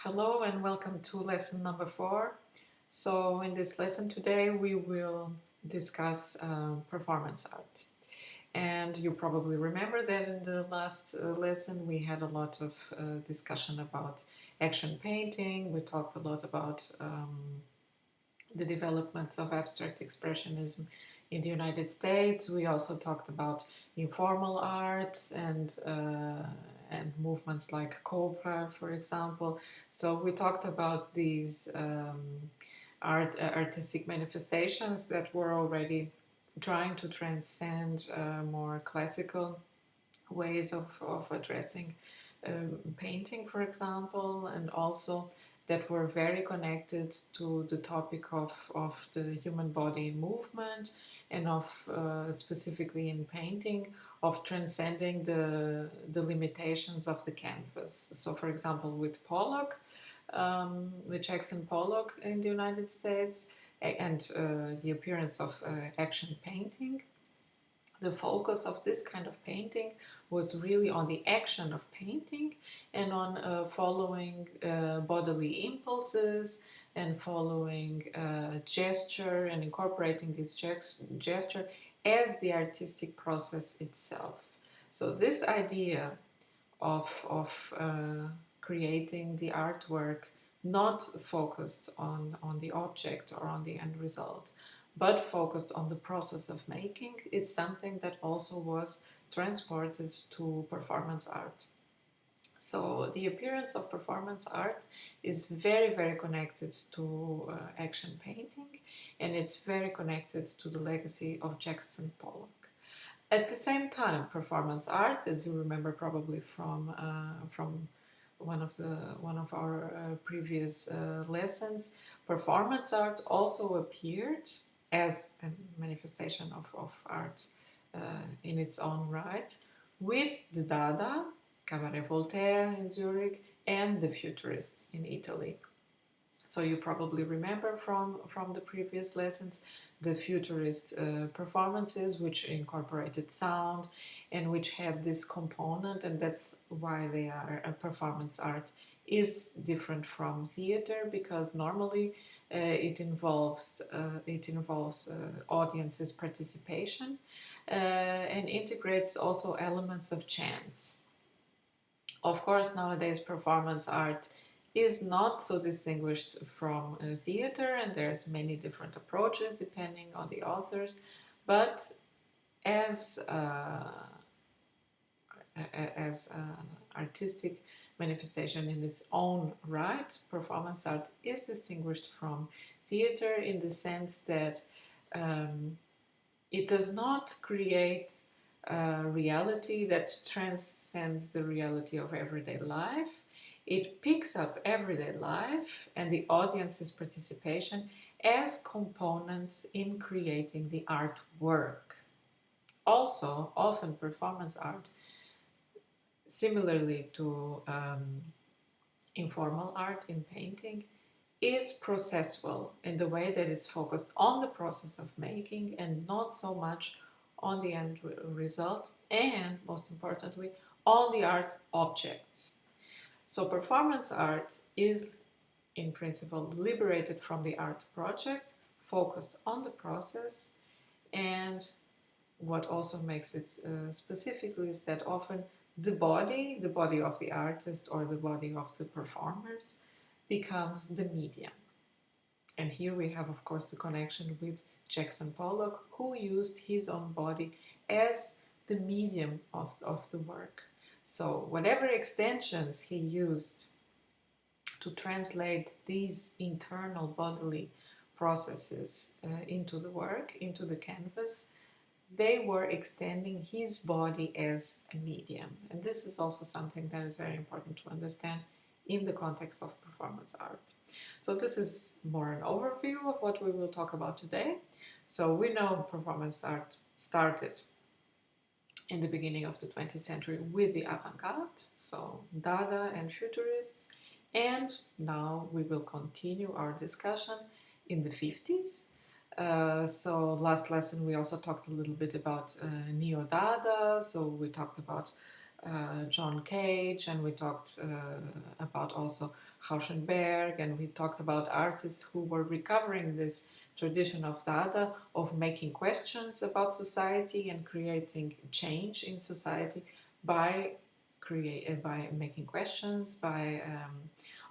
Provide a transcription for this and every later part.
Hello and welcome to lesson number 4. So in this lesson today we will discuss performance art. And you probably remember that in the last lesson we had a lot of discussion about action painting. We talked a lot about the developments of abstract expressionism in the United States. We also talked about informal art and movements like Kaprow, for example. So we talked about these artistic manifestations that were already trying to transcend more classical ways of addressing painting, for example, and also that were very connected to the topic of the human body in movement and of specifically in painting of transcending the limitations of the canvas. So for example with Pollock, with Jackson Pollock in the United States, and the appearance of action painting, the focus of this kind of painting was really on the action of painting and on following bodily impulses and following gesture and incorporating this gesture as the artistic process itself. So this idea of creating the artwork not focused on the object or on the end result, but focused on the process of making is something that also was transported to performance art. So the appearance of performance art is very, very connected to action painting, and it's very connected to the legacy of Jackson Pollock. At the same time, performance art, as you remember probably from one of our previous lessons, performance art also appeared as a manifestation of art in its own right, with the Dada, Cabaret Voltaire in Zurich, and the Futurists in Italy. So you probably remember from the previous lessons the Futurist performances, which incorporated sound and which had this component, and that's why they are performance art is different from theater, because normally it involves audience's participation and integrates also elements of chance. Of course, nowadays performance art is not so distinguished from theater, and there's many different approaches depending on the authors, but as artistic manifestation in its own right, performance art is distinguished from theater in the sense that it does not create a reality that transcends the reality of everyday life. It picks up everyday life and the audience's participation as components in creating the artwork. Also, often performance art, similarly to informal art in painting, is processual in the way that it's focused on the process of making and not so much on the end result, and most importantly on the art objects. So performance art is in principle liberated from the art project, focused on the process, and what also makes it specifically is that often the body of the artist or the body of the performers becomes the medium. And here we have, of course, the connection with Jackson Pollock, who used his own body as the medium of the work. So whatever extensions he used to translate these internal bodily processes into the work, into the canvas, they were extending his body as a medium. And this is also something that is very important to understand in the context of performance art. So this is more an overview of what we will talk about today. So we know performance art started in the beginning of the 20th century with the avant-garde, so Dada and Futurists, and now we will continue our discussion in the 50s. So last lesson we also talked a little bit about Neo-Dada, so we talked about John Cage, and we talked about also Rauschenberg, and we talked about artists who were recovering this tradition of Dada, of making questions about society and creating change in society by by making questions, by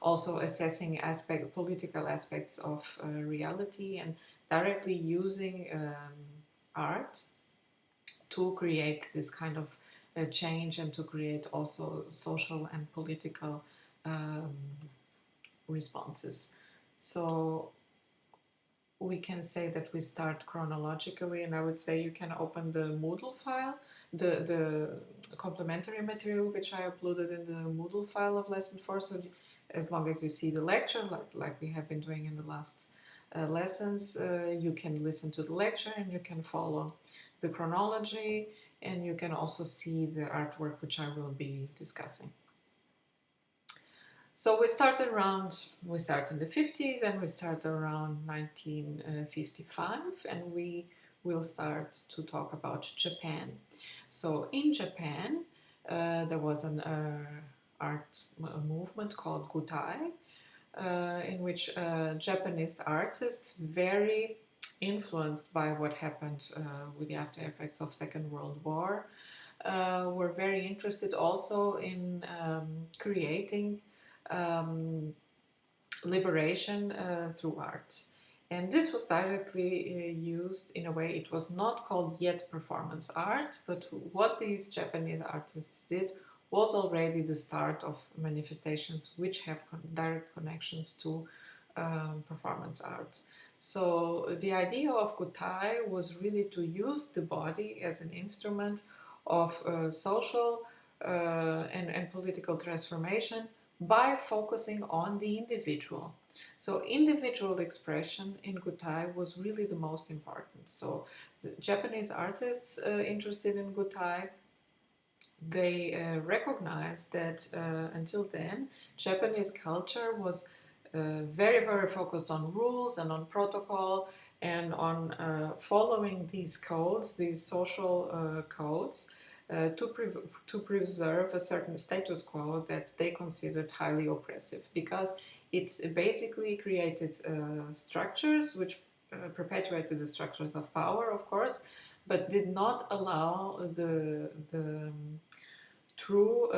also assessing political aspects of reality, and directly using art to create this kind of change and to create also social and political um, responses. So we can say that we start chronologically, and I would say you can open the Moodle file, the complementary material which I uploaded in the Moodle file of lesson 4. So as long as you see the lecture, like we have been doing in the last lessons, you can listen to the lecture and you can follow the chronology, and you can also see the artwork which I will be discussing. So we start in the 50s, and we start around 1955, and we will start to talk about Japan. So in Japan, there was an art movement called Gutai, in which Japanese artists, very influenced by what happened with the after effects of Second World War, were very interested also in creating liberation through art. And this was directly used in a way. It was not called yet performance art, but what these Japanese artists did was already the start of manifestations which have direct connections to performance art. So the idea of Gutai was really to use the body as an instrument of social and political transformation by focusing on the individual. So individual expression in Gutai was really the most important. So the Japanese artists interested in Gutai, they recognized that until then, Japanese culture was very, very focused on rules and on protocol and on following these codes, these social codes, to preserve a certain status quo that they considered highly oppressive, because it basically created structures which perpetuated the structures of power, of course, but did not allow the true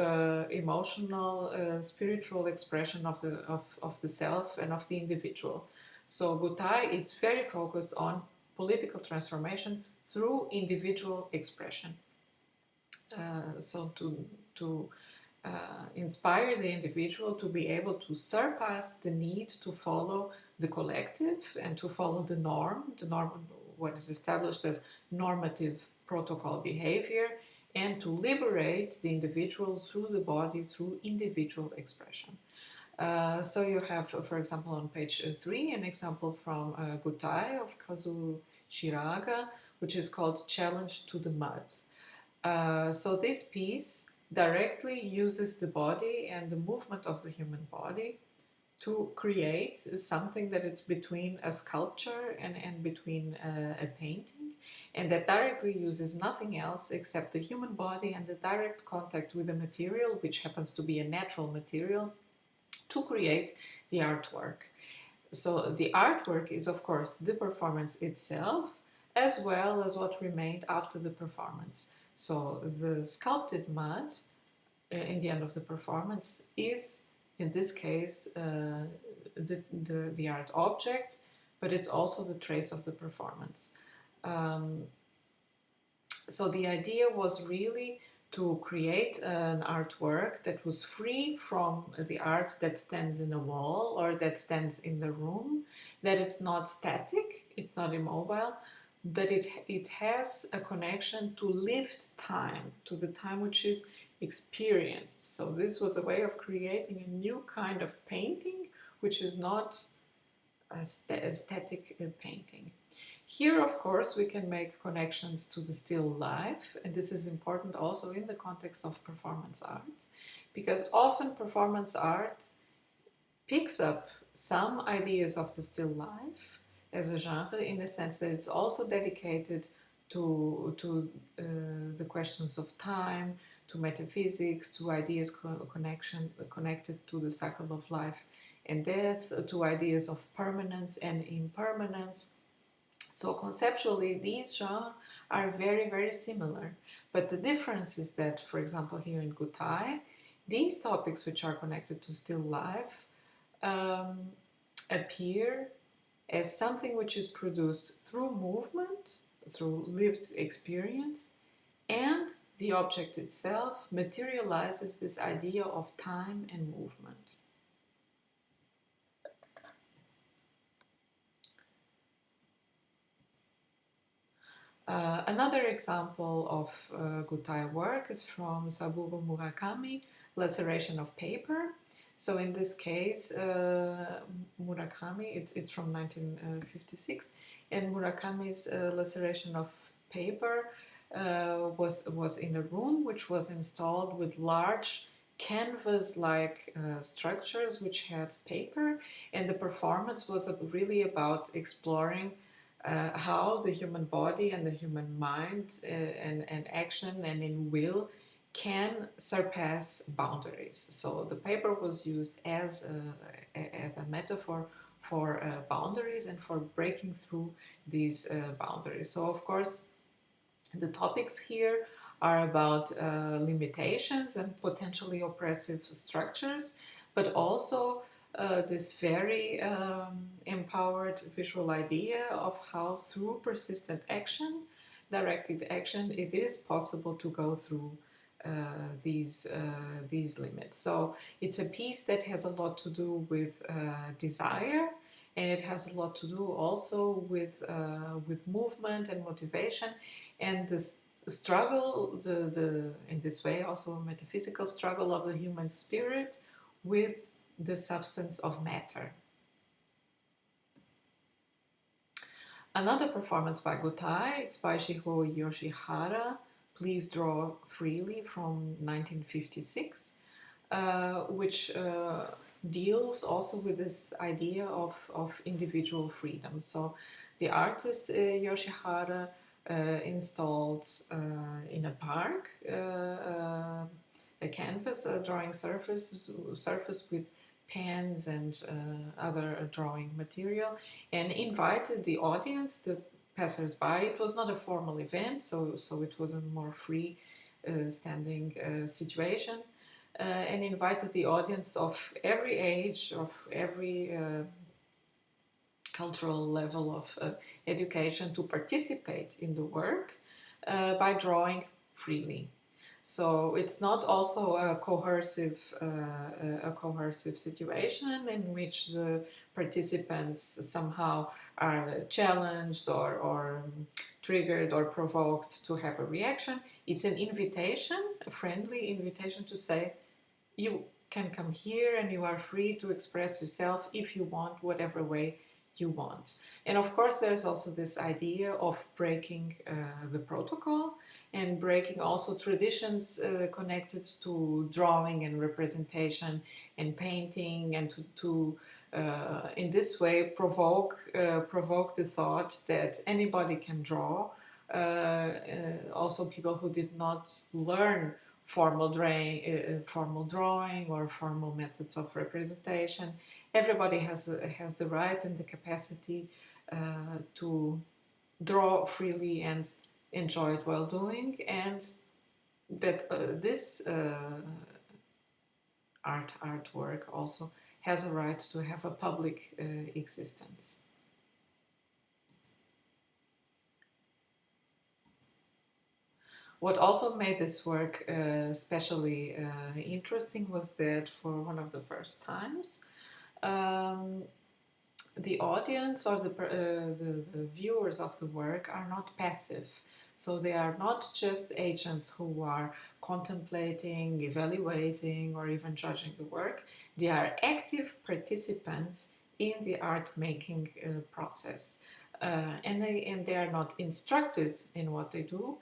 emotional, spiritual expression of the self and of the individual. So Gutai is very focused on political transformation through individual expression. So to inspire the individual to be able to surpass the need to follow the collective and to follow the norm, what is established as normative protocol behavior, and to liberate the individual through the body, through individual expression. So you have, for example, on page 3, an example from Gutai of Kazuo Shiraga, which is called Challenge to the Mud. So this piece directly uses the body and the movement of the human body to create something that it's between a sculpture and between a painting, and that directly uses nothing else except the human body and the direct contact with the material, which happens to be a natural material, to create the artwork. So the artwork is, of course, the performance itself, as well as what remained after the performance. So the sculpted mud in the end of the performance is, in this case, the art object, but it's also the trace of the performance. So the idea was really to create an artwork that was free from the art that stands in a wall or that stands in the room, that it's not static, it's not immobile, but it has a connection to lived time, to the time which is experienced. So this was a way of creating a new kind of painting, which is not a static painting. Here, of course, we can make connections to the still life, and this is important also in the context of performance art, because often performance art picks up some ideas of the still life as a genre, in the sense that it's also dedicated to the questions of time, to metaphysics, to ideas connected to the cycle of life and death, to ideas of permanence and impermanence. So conceptually, these genres are very, very similar. But the difference is that, for example, here in Gutai, these topics which are connected to still life appear as something which is produced through movement, through lived experience, and the object itself materializes this idea of time and movement. Another example of Gutai work is from Saburo Murakami, Laceration of Paper. So in this case, Murakami, it's from 1956, and Murakami's Laceration of Paper was in a room which was installed with large canvas-like structures which had paper, and the performance was really about exploring how the human body and the human mind and action and in will can surpass boundaries. So the paper was used as a metaphor for boundaries and for breaking through these boundaries. So of course the topics here are about limitations and potentially oppressive structures, but also this very empowered visual idea of how through persistent action, directed action, it is possible to go through these limits. So it's a piece that has a lot to do with desire, and it has a lot to do also with movement and motivation, and this struggle, in this way also a metaphysical struggle of the human spirit with the substance of matter. Another performance by Gutai, it's by Shiho Yoshihara, Please Draw Freely, from 1956, which deals also with this idea of individual freedom. So the artist Yoshihara installed in a park a canvas, a drawing surface with pens and other drawing material, and invited the audience, the passers-by. It was not a formal event, so it was a more free standing situation, and invited the audience of every age, of every cultural level of education to participate in the work by drawing freely. So it's not also a coercive situation in which the participants somehow are challenged or triggered or provoked to have a reaction. It's an invitation, a friendly invitation to say, you can come here and you are free to express yourself if you want, whatever way you want. And of course there's also this idea of breaking the protocol and breaking also traditions connected to drawing and representation and painting, and to in this way provoke the thought that anybody can draw, also people who did not learn formal drawing or formal methods of representation. Everybody has the right and the capacity to draw freely and enjoy it while doing, and that this artwork also has a right to have a public existence. What also made this work especially interesting was that for one of the first times, the audience or the viewers of the work are not passive. So they are not just agents who are contemplating, evaluating, or even judging the work. They are active participants in the art-making process. And they are not instructed in what they do,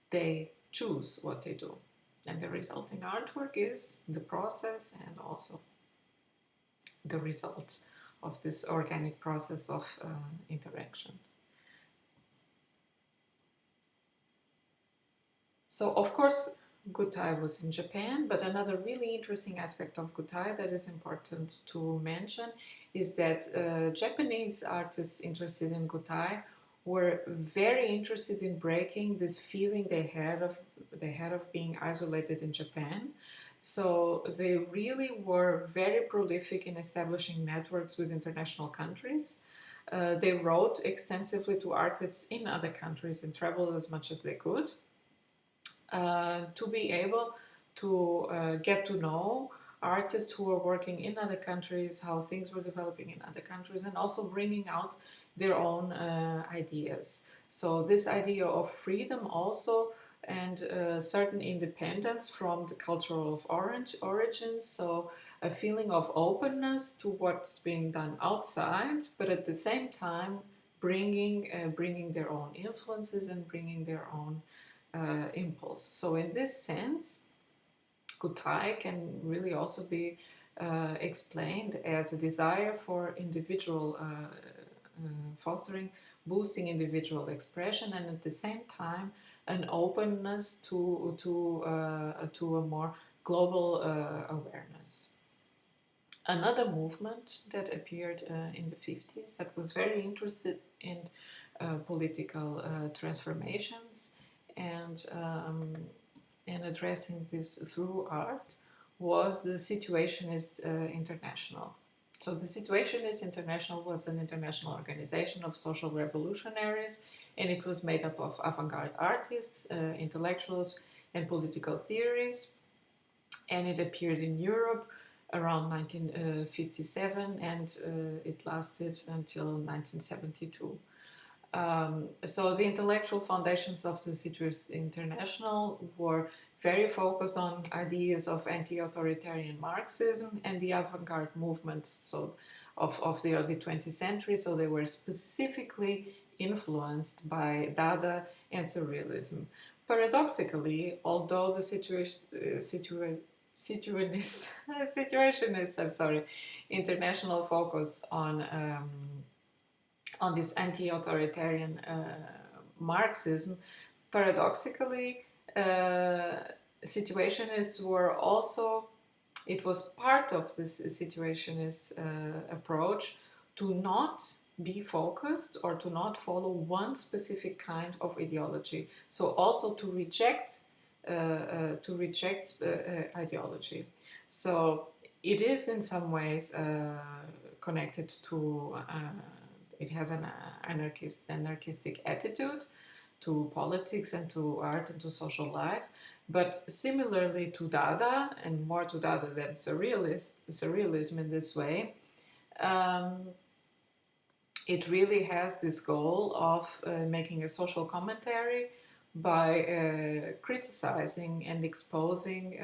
they choose what they do. And the resulting artwork is the process and also the result of this organic process of interaction. So of course Gutai was in Japan, but another really interesting aspect of Gutai that is important to mention is that Japanese artists interested in Gutai were very interested in breaking this feeling they had of being isolated in Japan. So they really were very prolific in establishing networks with international countries. They wrote extensively to artists in other countries and traveled as much as they could to be able to get to know artists who were working in other countries, how things were developing in other countries, and also bringing out their own ideas. So this idea of freedom also and certain independence from the cultural of origins, so a feeling of openness to what's being done outside, but at the same time bringing their own influences and bringing their own impulse. So in this sense, Gutai can really also be explained as a desire for individual fostering, boosting individual expression, and at the same time an openness to a more global awareness. Another movement that appeared in the 50s that was very interested in political transformations and addressing this through art was the Situationist International. So the Situationist International was an international organization of social revolutionaries, and it was made up of avant-garde artists, intellectuals, and political theories. And it appeared in Europe around 1957, and it lasted until 1972. So the intellectual foundations of the Situationist International were very focused on ideas of anti-authoritarian Marxism and the avant-garde movements of the early 20th century. So they were specifically influenced by Dada and Surrealism. Paradoxically, although the Situationist International focus on this anti-authoritarian Marxism, paradoxically, Situationists were also, it was part of this Situationist approach to not be focused or to not follow one specific kind of ideology. So also to reject ideology. So it is in some ways connected to it has an anarchistic attitude to politics and to art and to social life, but similarly to Dada, and more to Dada than surrealism in this way, it really has this goal of making a social commentary by criticizing and exposing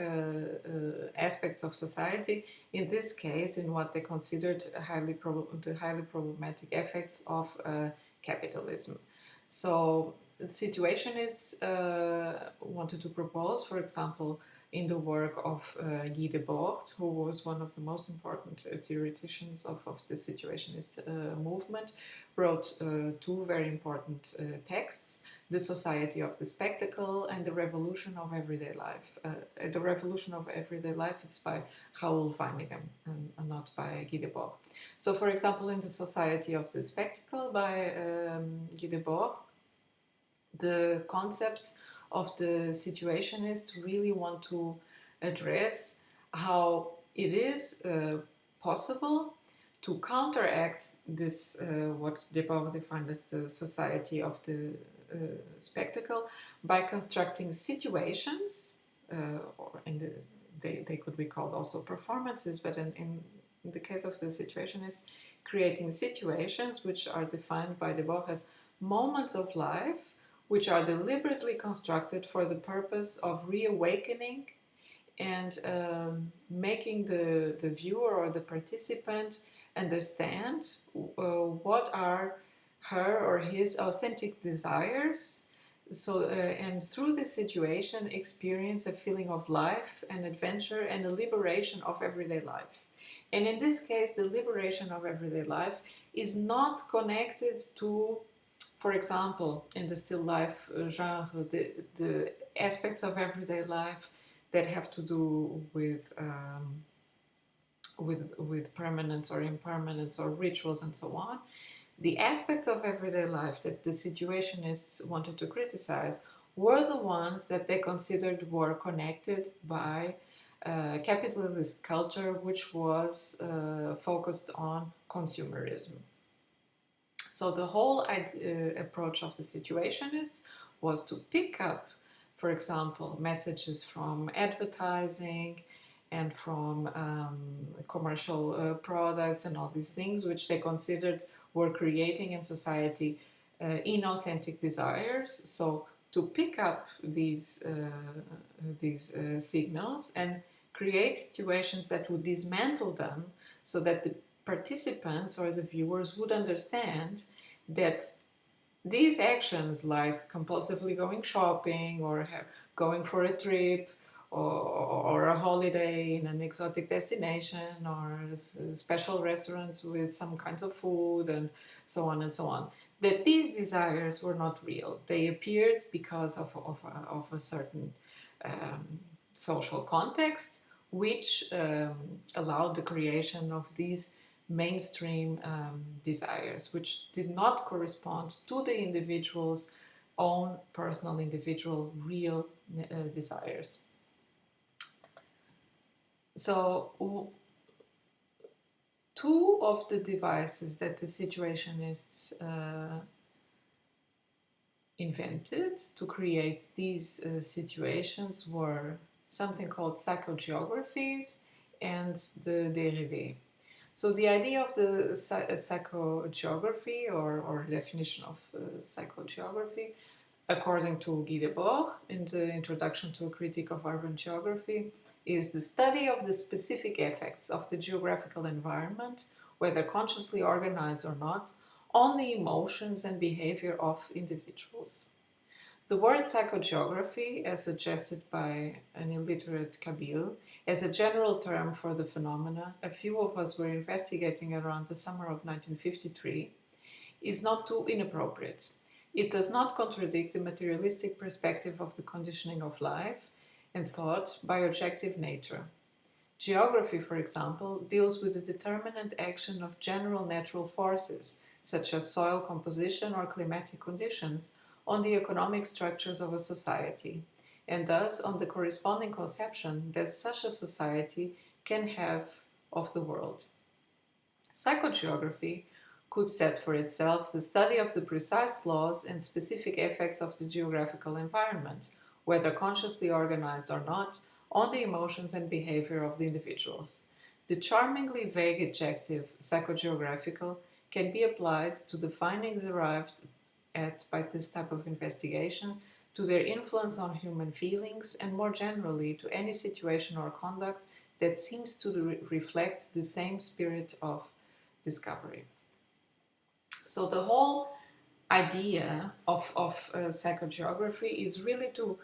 aspects of society, in this case in what they considered the highly problematic effects of capitalism. So Situationists wanted to propose, for example, in the work of Guy Debord, who was one of the most important theoreticians of the Situationist movement, wrote two very important texts, The Society of the Spectacle and The Revolution of Everyday Life. The Revolution of Everyday Life, it's by Raoul Vaneigem and not by Guy Debord. So, for example, in The Society of the Spectacle by Guy Debord, the concepts of the Situationists really want to address how it is possible to counteract this, what Debord defined as the society of the spectacle, by constructing situations, they could be called also performances, but in the case of the Situationists, creating situations which are defined by Debord as moments of life which are deliberately constructed for the purpose of reawakening and making the viewer or the participant understand what are her or his authentic desires. So, and through this situation, experience a feeling of life and adventure and a liberation of everyday life. And in this case, the liberation of everyday life is not connected to, for example, in the still life genre, the aspects of everyday life that have to do with permanence or impermanence or rituals and so on, the aspects of everyday life that the Situationists wanted to criticize were the ones that they considered were connected by capitalist culture, which was focused on consumerism. So the whole approach of the Situationists was to pick up, for example, messages from advertising and from commercial products and all these things, which they considered were creating in society inauthentic desires. So to pick up these signals and create situations that would dismantle them, so that the participants or the viewers would understand that these actions, like compulsively going shopping or going for a trip or a holiday in an exotic destination or special restaurants with some kinds of food and so on, that these desires were not real. They appeared because of a certain social context, which allowed the creation of these mainstream desires, which did not correspond to the individual's own personal, individual, real desires. So two of the devices that the Situationists invented to create these situations were something called psychogeographies and the dérivés. So the idea of the psychogeography or definition of psychogeography, according to Guy Debord in the Introduction to a Critique of Urban Geography, is the study of the specific effects of the geographical environment, whether consciously organized or not, on the emotions and behavior of individuals. The word psychogeography, as suggested by an illiterate Kabyle, as a general term for the phenomena a few of us were investigating around the summer of 1953, is not too inappropriate. It does not contradict the materialistic perspective of the conditioning of life and thought by objective nature. Geography, for example, deals with the determinant action of general natural forces, such as soil composition or climatic conditions, on the economic structures of a society, and thus on the corresponding conception that such a society can have of the world. Psychogeography could set for itself the study of the precise laws and specific effects of the geographical environment, whether consciously organized or not, on the emotions and behavior of the individuals. The charmingly vague adjective psychogeographical can be applied to the findings arrived at by this type of investigation, to their influence on human feelings, and more generally to any situation or conduct that seems to reflect the same spirit of discovery. So the whole idea of psychogeography is really to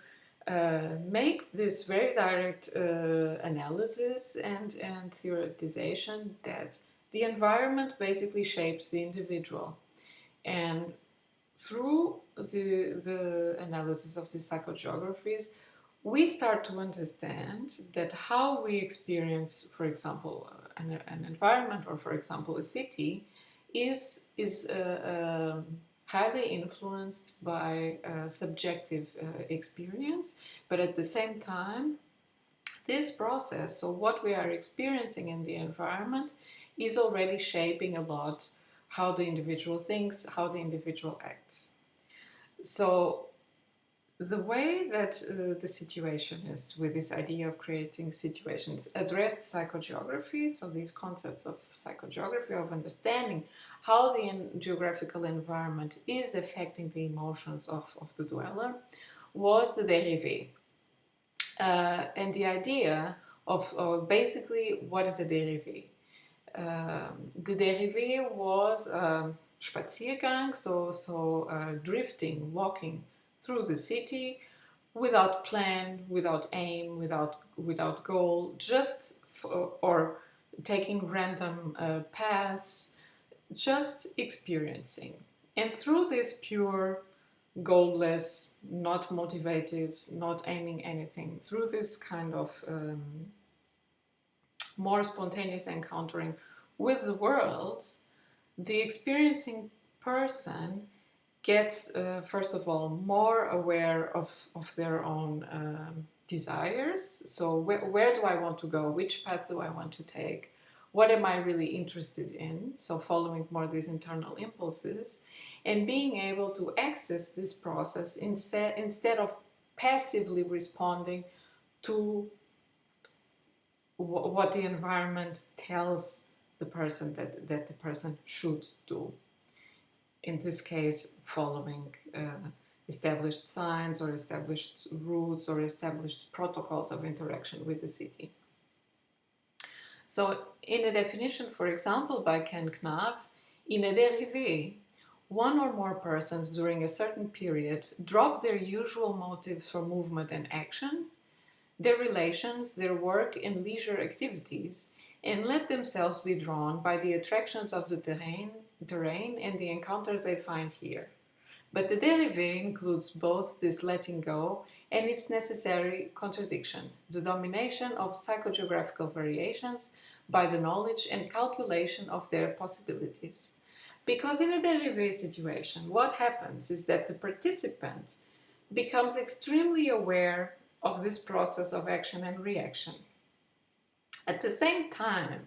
make this very direct analysis and theoretization that the environment basically shapes the individual. And through the analysis of the psychogeographies, we start to understand that how we experience, for example, an environment or, for example, a city is highly influenced by subjective experience, but at the same time, this process, so what we are experiencing in the environment, is already shaping a lot how the individual thinks, how the individual acts. So the way that the Situationists, with this idea of creating situations, addressed psychogeography, so these concepts of psychogeography, of understanding how the geographical environment is affecting the emotions of the dweller, was the dérivé. And the idea of basically, what is a dérivé? The dérivé was Spaziergang, so drifting, walking through the city without plan, without aim, without goal, just or taking random paths, just experiencing. And through this pure, goalless, not motivated, not aiming anything, through this kind of more spontaneous encountering with the world, the experiencing person gets, first of all, more aware of their own desires. So where do I want to go? Which path do I want to take? What am I really interested in? So following more these internal impulses and being able to access this process instead of passively responding to what the environment tells the person that the person should do. In this case, following established signs or established routes or established protocols of interaction with the city. So in a definition, for example, by Ken Knapp, in a dérivé, one or more persons during a certain period drop their usual motives for movement and action, their relations, their work and leisure activities, and let themselves be drawn by the attractions of the terrain and the encounters they find here. But the dérivé includes both this letting go and its necessary contradiction, the domination of psychogeographical variations by the knowledge and calculation of their possibilities. Because in a dérivé situation, what happens is that the participant becomes extremely aware of this process of action and reaction. At the same time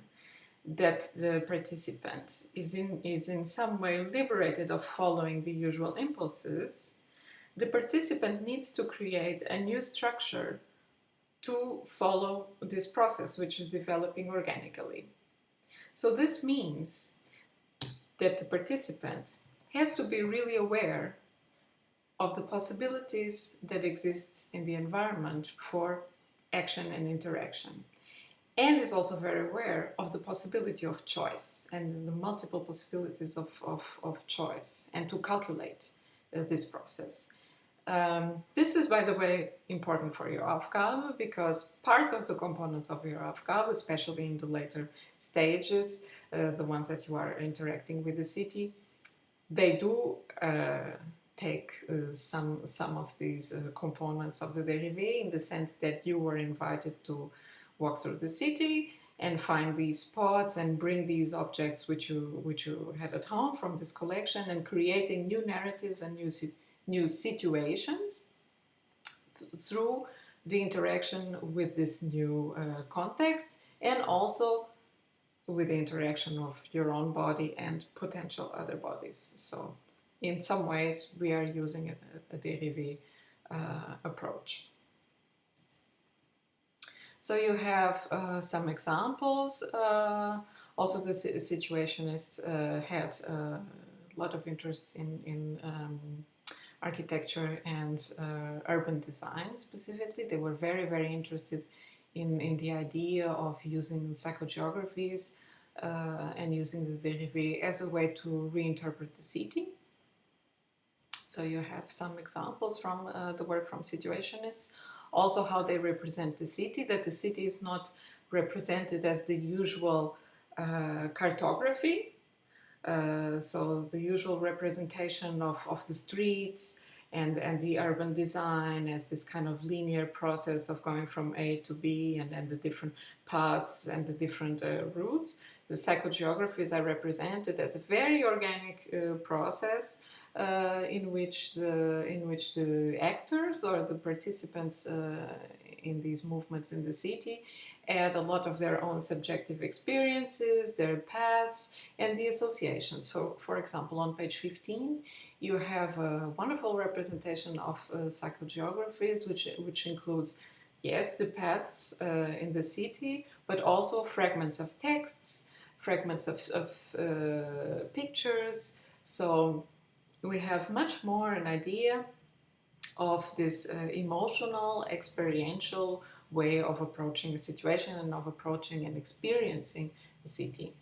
that the participant is in some way liberated of following the usual impulses, the participant needs to create a new structure to follow this process, which is developing organically. So this means that the participant has to be really aware of the possibilities that exist in the environment for action and interaction, and is also very aware of the possibility of choice and the multiple possibilities of choice, and to calculate this process. This is, by the way, important for your Aufgabe, because part of the components of your Aufgabe, especially in the later stages, the ones that you are interacting with the city, they do take some of these components of the dérivé, in the sense that you were invited to walk through the city and find these spots and bring these objects which you had at home from this collection, and creating new narratives and new situations through the interaction with this new context, and also with the interaction of your own body and potential other bodies. So in some ways we are using a dérivé approach. So you have some examples. Also, the Situationists had a lot of interest in architecture and urban design specifically. They were very, very interested in the idea of using psychogeographies and using the dérivé as a way to reinterpret the city. So you have some examples from the work from Situationists. Also how they represent the city, that the city is not represented as the usual cartography, so the usual representation of the streets and the urban design as this kind of linear process of going from A to B, and the different paths and the different routes. The psychogeographies are represented as a very organic process in which the actors or the participants in these movements in the city add a lot of their own subjective experiences, their paths, and the associations. So, for example, on page 15, you have a wonderful representation of psychogeographies, which includes, yes, the paths in the city, but also fragments of texts, fragments of pictures. So we have much more an idea of this emotional, experiential way of approaching a situation and of approaching and experiencing the city.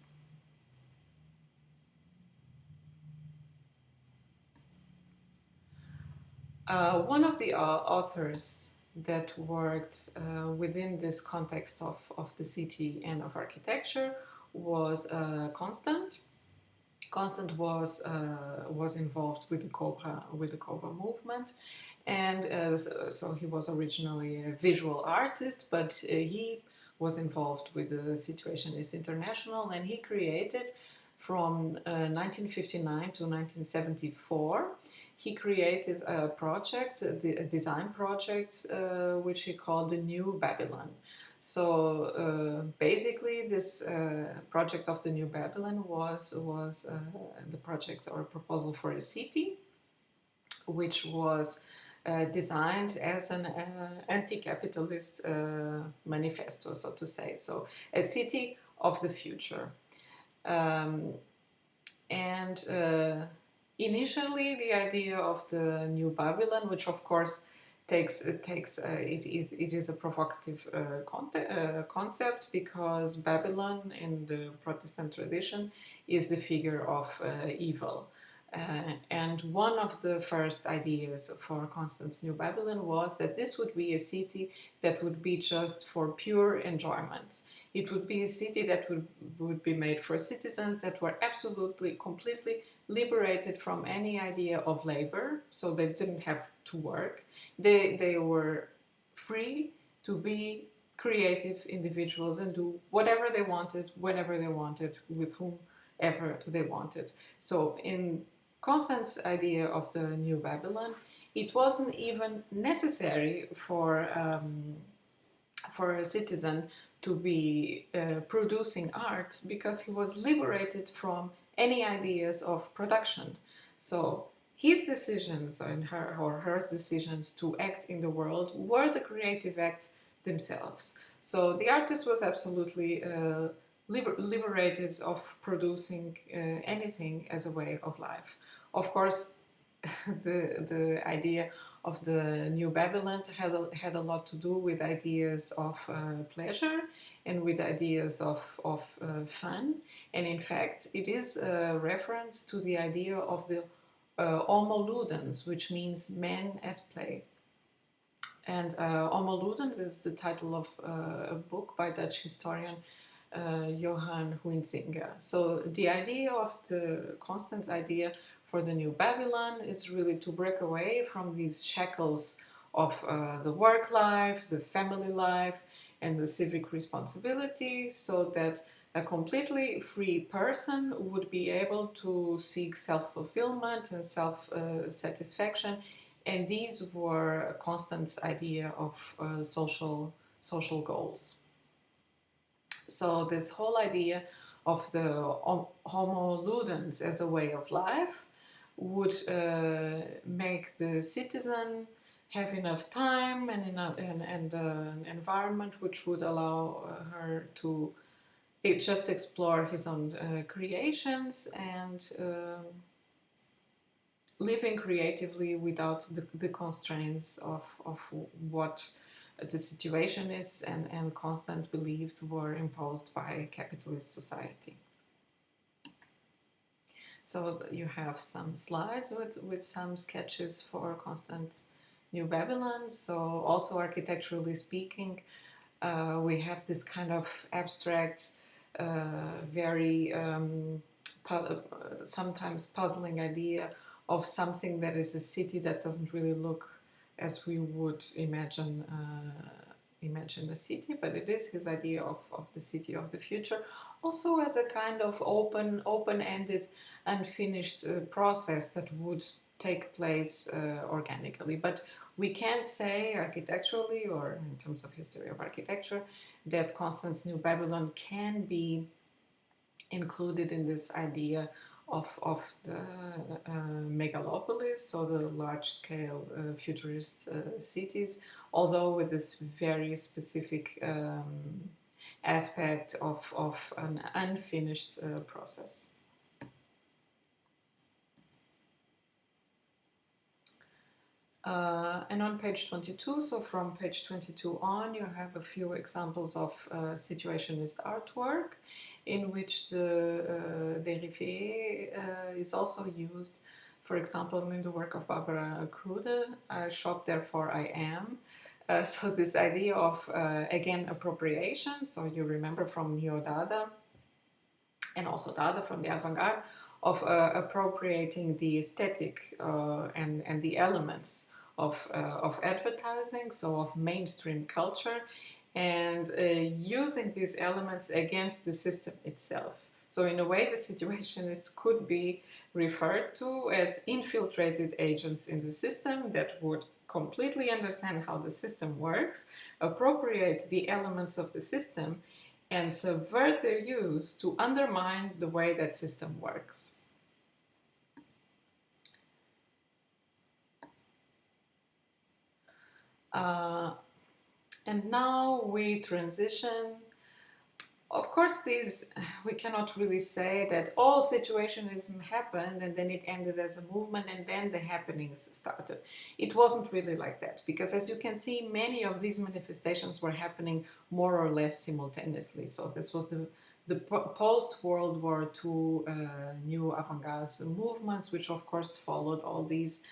One of the authors that worked within this context of the city and of architecture was Constant. Constant was involved with the Cobra movement, and so he was originally a visual artist, but he was involved with the Situationist International, and he created from 1959 to 1974. He created a project, a design project, which he called the New Babylon. So basically, this project of the New Babylon was the project or a proposal for a city, which was designed as an anti-capitalist manifesto, so to say. So a city of the future, and initially the idea of the New Babylon, which of course it is a provocative concept, because Babylon in the Protestant tradition is the figure of evil. And one of the first ideas for Constant's New Babylon was that this would be a city that would be just for pure enjoyment. It would be a city that would be made for citizens that were absolutely, completely liberated from any idea of labor, so they didn't have to work. They were free to be creative individuals and do whatever they wanted, whenever they wanted, with whomever they wanted. So in Constant's idea of the New Babylon, it wasn't even necessary for a citizen to be producing art, because he was liberated from any ideas of production. So his decisions and her decisions to act in the world were the creative acts themselves. So the artist was absolutely liberated of producing anything as a way of life. Of course, the idea of the New Babylon had a lot to do with ideas of pleasure and with ideas of fun. And in fact, it is a reference to the idea of the Homo Ludens, which means men at play. And Homo Ludens is the title of a book by Dutch historian Johan Huizinga. So the idea of the Constant's idea for the New Babylon is really to break away from these shackles of the work life, the family life, and the civic responsibility, so that a completely free person would be able to seek self-fulfillment and self-satisfaction. And these were Constant's idea of social goals. So this whole idea of the Homo Ludens as a way of life would make the citizen have enough time and an environment which would allow her to just explore his own creations and living creatively without the constraints of what the Situationists and Constant believed were imposed by capitalist society. So you have some slides with some sketches for Constant's New Babylon. So also architecturally speaking, we have this kind of abstract, very sometimes puzzling idea of something that is a city that doesn't really look as we would imagine a city, but it is his idea of the city of the future, also as a kind of open-ended, unfinished process that would take place organically. But we can't say architecturally, or in terms of history of architecture, that Constant's New Babylon can be included in this idea of the megalopolis, so the large-scale futurist cities, although with this very specific aspect of an unfinished process. And on page 22, so from page 22 on, you have a few examples of situationist artwork in which the dérivé is also used. For example, in the work of Barbara Krude, I shop, therefore I am. So this idea of, again, appropriation, so you remember from Neo-Dada, and also Dada from the avant-garde, of appropriating the aesthetic and the elements of advertising, so of mainstream culture, and using these elements against the system itself. So in a way, the situationists could be referred to as infiltrated agents in the system that would completely understand how the system works, appropriate the elements of the system, and subvert their use to undermine the way that system works. And now we transition. Of course, we cannot really say that all situationism happened and then it ended as a movement and then the happenings started. It wasn't really like that, because as you can see, many of these manifestations were happening more or less simultaneously. So this was the post-World War II new avant-garde movements, which of course followed all these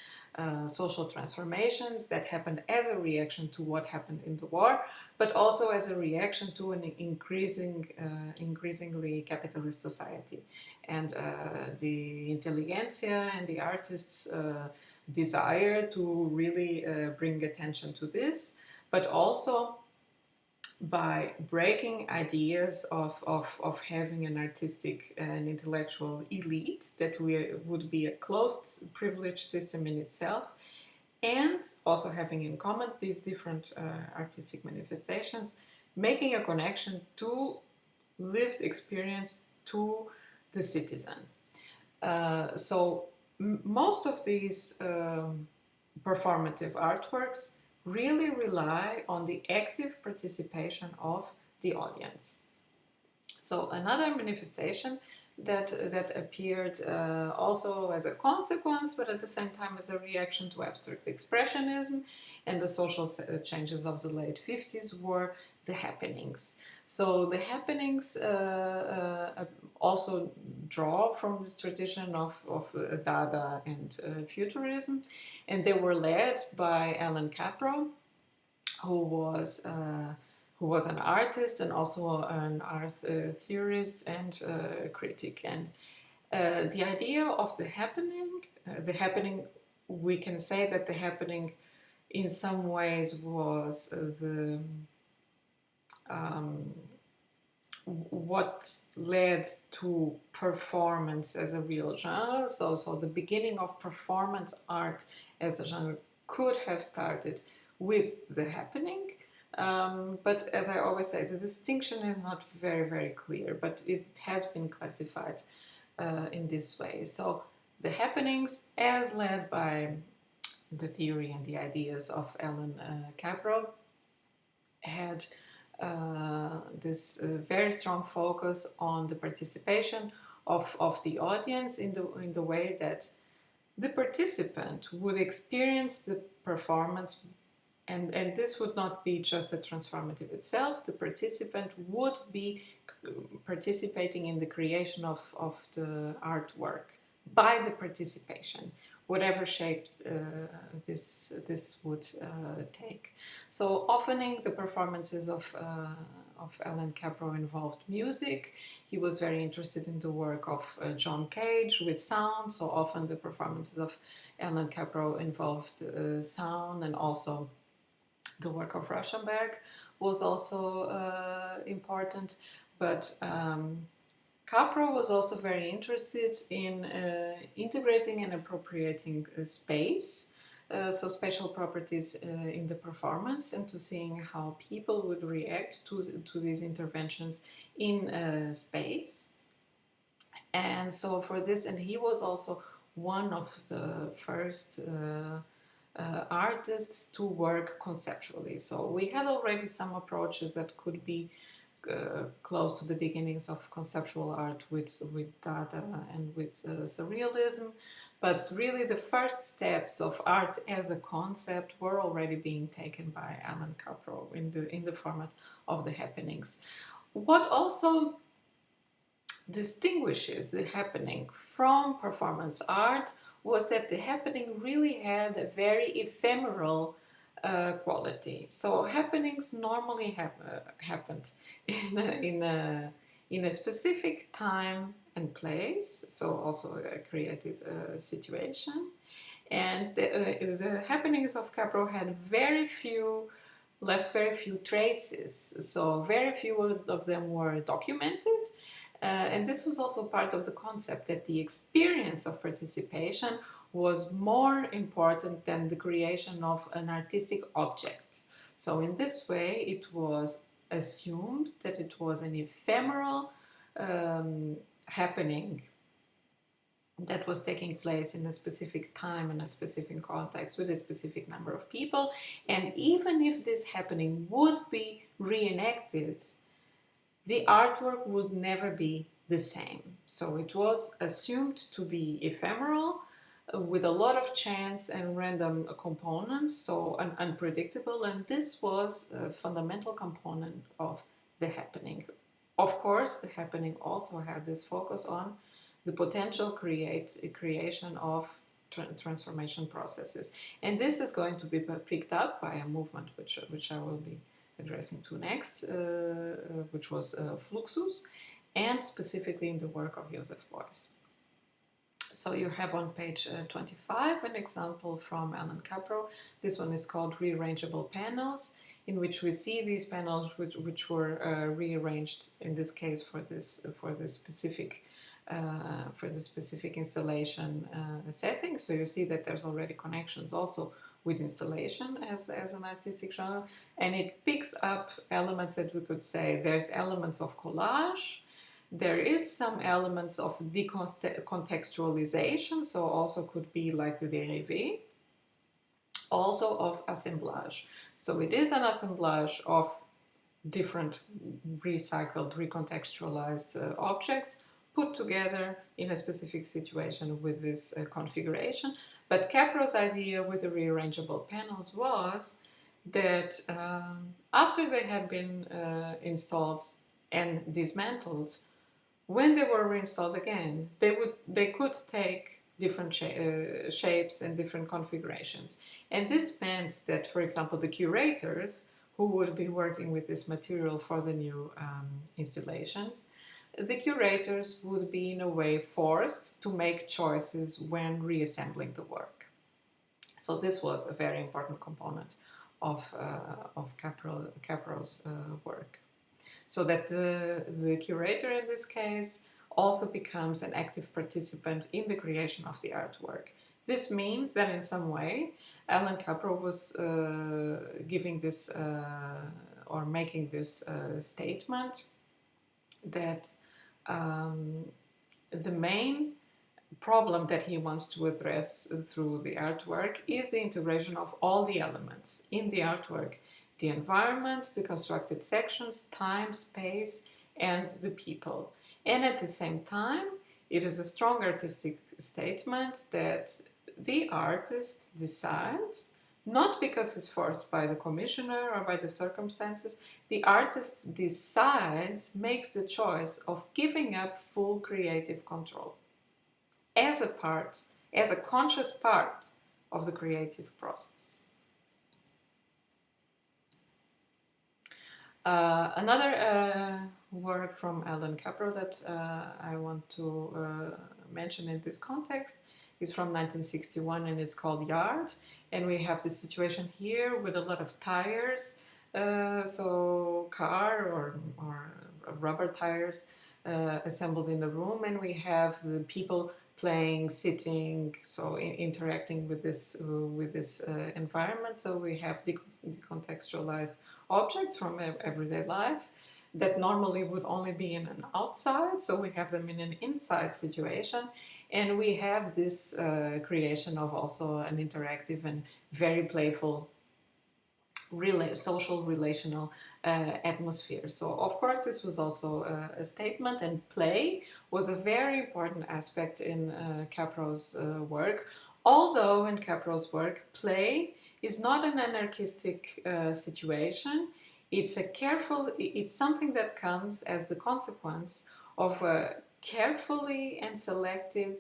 social transformations that happened as a reaction to what happened in the war, but also as a reaction to an increasingly capitalist society. And the intelligentsia and the artists' desire to really bring attention to this, but also by breaking ideas of having an artistic and intellectual elite that would be a closed privileged system in itself, and also having in common these different artistic manifestations, making a connection to lived experience to the citizen. So most of these performative artworks really rely on the active participation of the audience. So another manifestation that appeared also as a consequence, but at the same time as a reaction to abstract expressionism and the social changes of the late 50s, were the happenings. So the happenings also draw from this tradition of Dada and Futurism, and they were led by Allan Kaprow, who was an artist and also an art theorist and critic. And the idea of the happening, we can say that the happening in some ways was what led to performance as a real genre. So the beginning of performance art as a genre could have started with the happening. But as I always say, the distinction is not very, very clear, but it has been classified in this way. So the happenings, as led by the theory and the ideas of Allan Kaprow, had this very strong focus on the participation of the audience in the way that the participant would experience the performance, and this would not be just a transformative itself. The participant would be participating in the creation of the artwork by the participation, whatever shape this would take. So often the performances of Allan Kaprow involved music. He was very interested in the work of John Cage with sound. So often the performances of Allan Kaprow involved sound, and also the work of Rauschenberg was also important. But Kaprow was also very interested in integrating and appropriating space, so spatial properties in the performance, and to seeing how people would react to these interventions in space. And so for this, and he was also one of the first artists to work conceptually. So we had already some approaches that could be close to the beginnings of conceptual art with Dada and with surrealism, but really the first steps of art as a concept were already being taken by Allan Kaprow in the format of the happenings. What also distinguishes the happening from performance art was that the happening really had a very ephemeral quality. So happenings normally happened in a specific time and place, so also a created situation. And the happenings of Kaprow had left very few traces, so very few of them were documented. And this was also part of the concept that the experience of participation was more important than the creation of an artistic object. So in this way, it was assumed that it was an ephemeral happening that was taking place in a specific time in a specific context with a specific number of people. And even if this happening would be reenacted, the artwork would never be the same. So it was assumed to be ephemeral, with a lot of chance and random components, so unpredictable, and this was a fundamental component of the happening. Of course, the happening also had this focus on the potential creation of transformation processes. And this is going to be picked up by a movement which I will be addressing to next, which was Fluxus, and specifically in the work of Joseph Beuys. So you have on page 25 an example from Allan Kaprow. This one is called Rearrangeable Panels, in which we see these panels which were rearranged in this case for this specific installation setting. So you see that there's already connections also with installation as an artistic genre, and it picks up elements that we could say there's elements of collage, there is some elements of decontextualization, so also could be like the dérivé, also of assemblage. So it is an assemblage of different recycled, recontextualized objects put together in a specific situation with this configuration. But Kaprow's idea with the rearrangeable panels was that after they had been installed and dismantled, when they were reinstalled again, they could take different shapes and different configurations. And this meant that, for example, the curators who would be working with this material for the new installations, the curators would be in a way forced to make choices when reassembling the work. So this was a very important component of Kaprow's work. So that the curator in this case also becomes an active participant in the creation of the artwork. This means that in some way Allan Kaprow was giving this or making this statement that the main problem that he wants to address through the artwork is the integration of all the elements in the artwork: the environment, the constructed sections, time, space, and the people. And at the same time, it is a strong artistic statement that the artist decides, not because he's forced by the commissioner or by the circumstances, the artist decides, makes the choice of giving up full creative control as a conscious part of the creative process. Another work from Allan Kaprow that I want to mention in this context is from 1961 and it's called Yard. And we have the situation here with a lot of tires, so car or rubber tires assembled in the room, and we have the people playing, sitting, so interacting with this environment. So we have decontextualized objects from everyday life that normally would only be in an outside, so we have them in an inside situation, and we have this creation of also an interactive and very playful social relational atmosphere. So of course this was also a statement, and play was a very important aspect in Kaprow's work, although in Kaprow's work play is not an anarchistic situation. It's something that comes as the consequence of a carefully and selected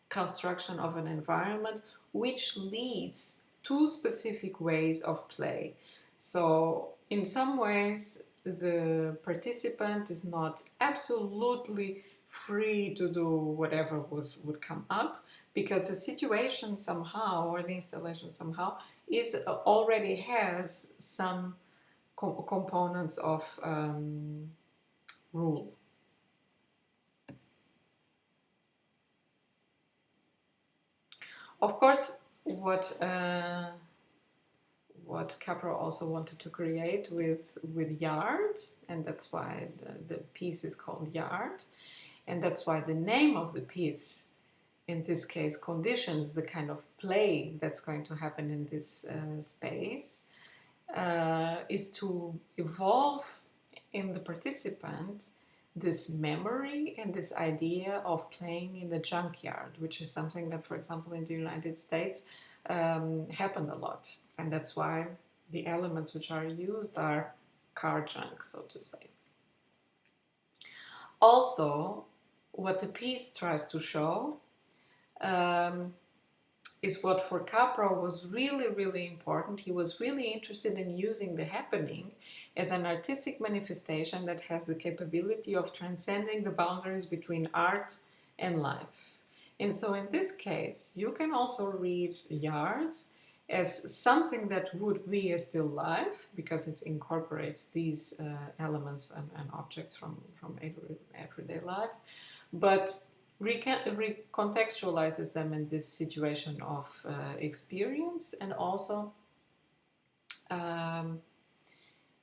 construction of an environment which leads to specific ways of play. So in some ways the participant is not absolutely free to do whatever would come up, because the situation somehow, or the installation somehow, already has some components of rule. Of course, what Kaprow also wanted to create with yard, and that's why the piece is called Yard, and that's why the name of the piece, in this case, conditions the kind of play that's going to happen in this space, is to evolve in the participant this memory and this idea of playing in the junkyard, which is something that, for example, in the United States happened a lot. And that's why the elements which are used are car junk, so to say. Also, what the piece tries to show is what for Kaprow was really, really important. He was really interested in using the happening as an artistic manifestation that has the capability of transcending the boundaries between art and life. And so in this case, you can also read Yard as something that would be a still life, because it incorporates these elements and objects from everyday life, but recontextualizes them in this situation of experience, and also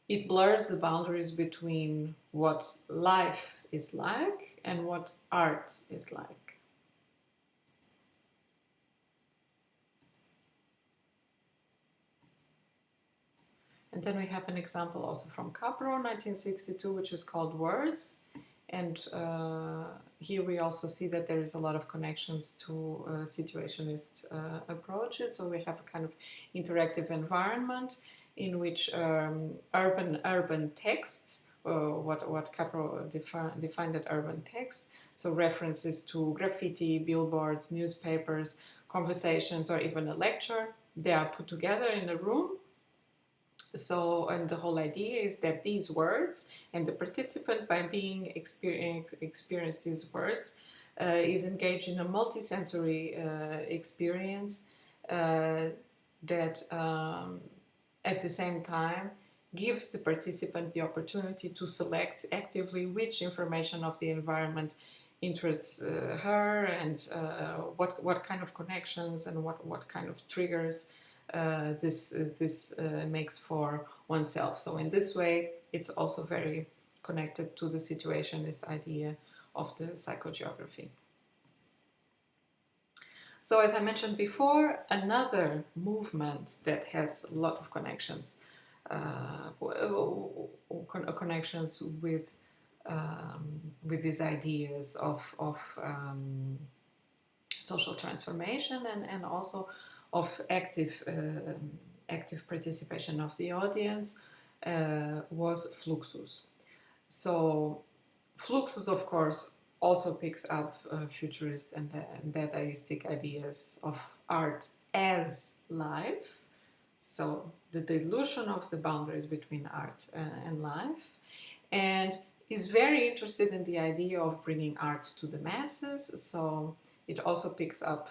it blurs the boundaries between what life is like and what art is like. And then we have an example also from Kaprow, 1962, which is called Words. And here we also see that there is a lot of connections to situationist approaches. So we have a kind of interactive environment in which urban texts, what Kaprow defined as urban text, so references to graffiti, billboards, newspapers, conversations, or even a lecture, they are put together in a room. So, and the whole idea is that these words, and the participant, by being experience these words, is engaged in a multisensory experience that at the same time gives the participant the opportunity to select actively which information of the environment interests her, and what kind of connections and what kind of triggers this makes for oneself. So in this way, it's also very connected to the situationist idea of the psychogeography. So as I mentioned before, another movement that has a lot of connections, connections with these ideas of social transformation and also of active participation of the audience, was Fluxus. So Fluxus, of course, also picks up futurist and Dadaistic ideas of art as life. So the dilution of the boundaries between art and life, and is very interested in the idea of bringing art to the masses. So it also picks up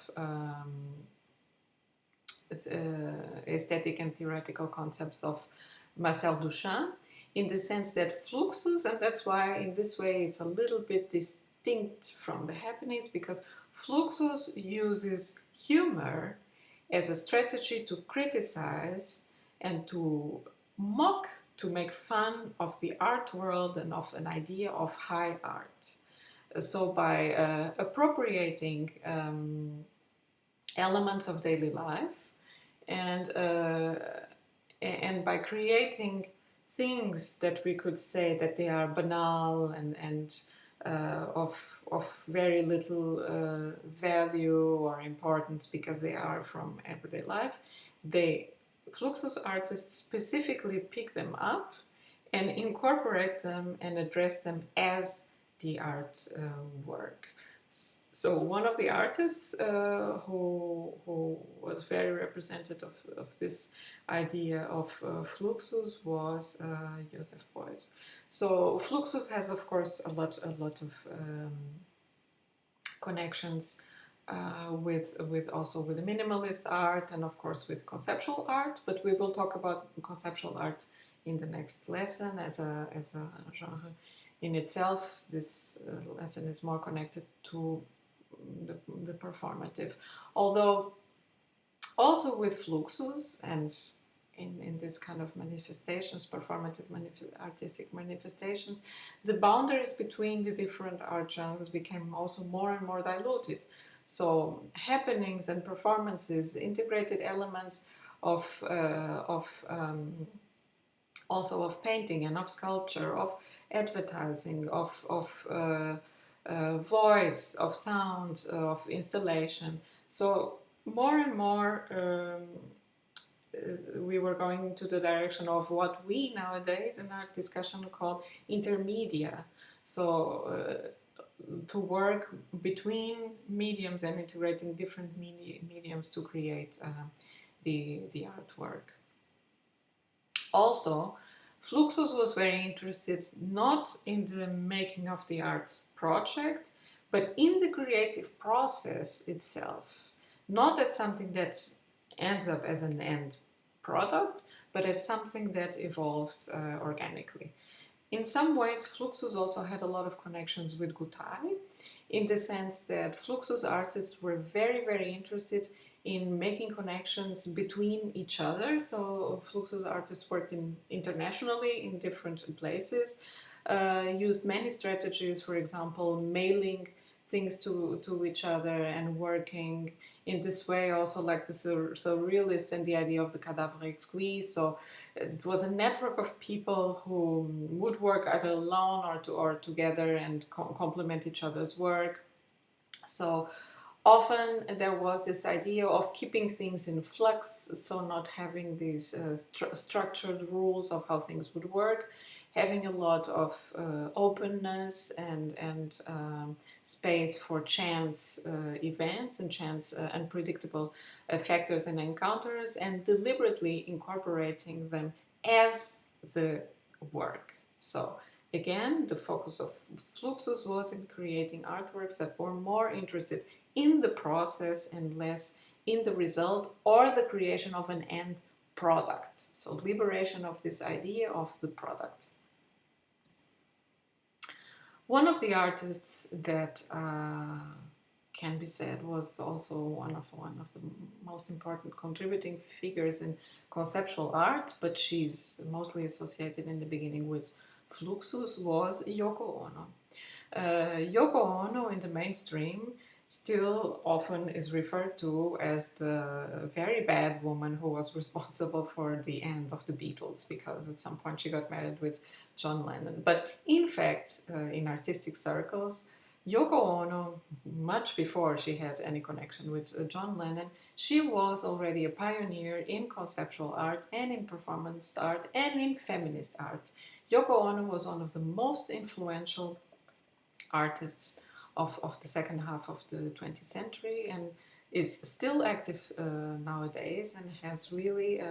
aesthetic and theoretical concepts of Marcel Duchamp, in the sense that Fluxus, and that's why in this way it's a little bit distinct from the happenings, because Fluxus uses humor as a strategy to criticize and to mock, to make fun of the art world and of an idea of high art. So by appropriating elements of daily life, and by creating things that we could say that they are banal and of very little value or importance because they are from everyday life, Fluxus artists specifically pick them up and incorporate them and address them as the art work. So one of the artists who was very representative of this idea of Fluxus was Joseph Beuys. So Fluxus has, of course, a lot of connections with also with minimalist art and of course with conceptual art. But we will talk about conceptual art in the next lesson as a genre in itself. This lesson is more connected to the performative, although also with Fluxus and in this kind of manifestations, performative artistic manifestations, the boundaries between the different art genres became also more and more diluted. So happenings and performances, integrated elements of also of painting and of sculpture, of advertising, of voice, of sound, of installation. So more and more we were going into the direction of what we nowadays in our discussion call intermedia. So to work between mediums and integrating different mediums to create the artwork. Also, Fluxus was very interested not in the making of the art project, but in the creative process itself, not as something that ends up as an end product, but as something that evolves organically. In some ways, Fluxus also had a lot of connections with Gutai, in the sense that Fluxus artists were very, very interested in making connections between each other. So Fluxus artists worked internationally in different places, used many strategies, for example, mailing things to each other and working in this way, also like the surrealists and the idea of the cadavre exquis. So it was a network of people who would work either alone or together and complement each other's work. So often there was this idea of keeping things in flux, so not having these structured rules of how things would work, having a lot of openness and space for chance events and chance unpredictable factors and encounters, and deliberately incorporating them as the work. So again, the focus of Fluxus was in creating artworks that were more interested in the process and less in the result or the creation of an end product. So liberation of this idea of the product. One of the artists that can be said was also one of the most important contributing figures in conceptual art, but she's mostly associated in the beginning with Fluxus, was Yoko Ono. Yoko Ono in the mainstream still often is referred to as the very bad woman who was responsible for the end of the Beatles, because at some point she got married with John Lennon. But in fact, in artistic circles, Yoko Ono, much before she had any connection with John Lennon, she was already a pioneer in conceptual art and in performance art and in feminist art. Yoko Ono was one of the most influential artists of the second half of the 20th century and is still active nowadays and has really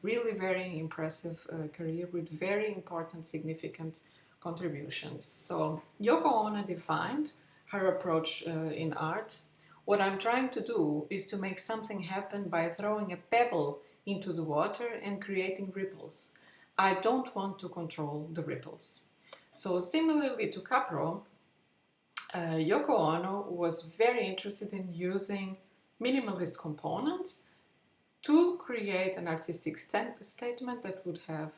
really very impressive career with very important, significant contributions. So Yoko Ono defined her approach in art. What I'm trying to do is to make something happen by throwing a pebble into the water and creating ripples. I don't want to control the ripples. So similarly to Kaprow, Yoko Ono was very interested in using minimalist components to create an artistic statement that would have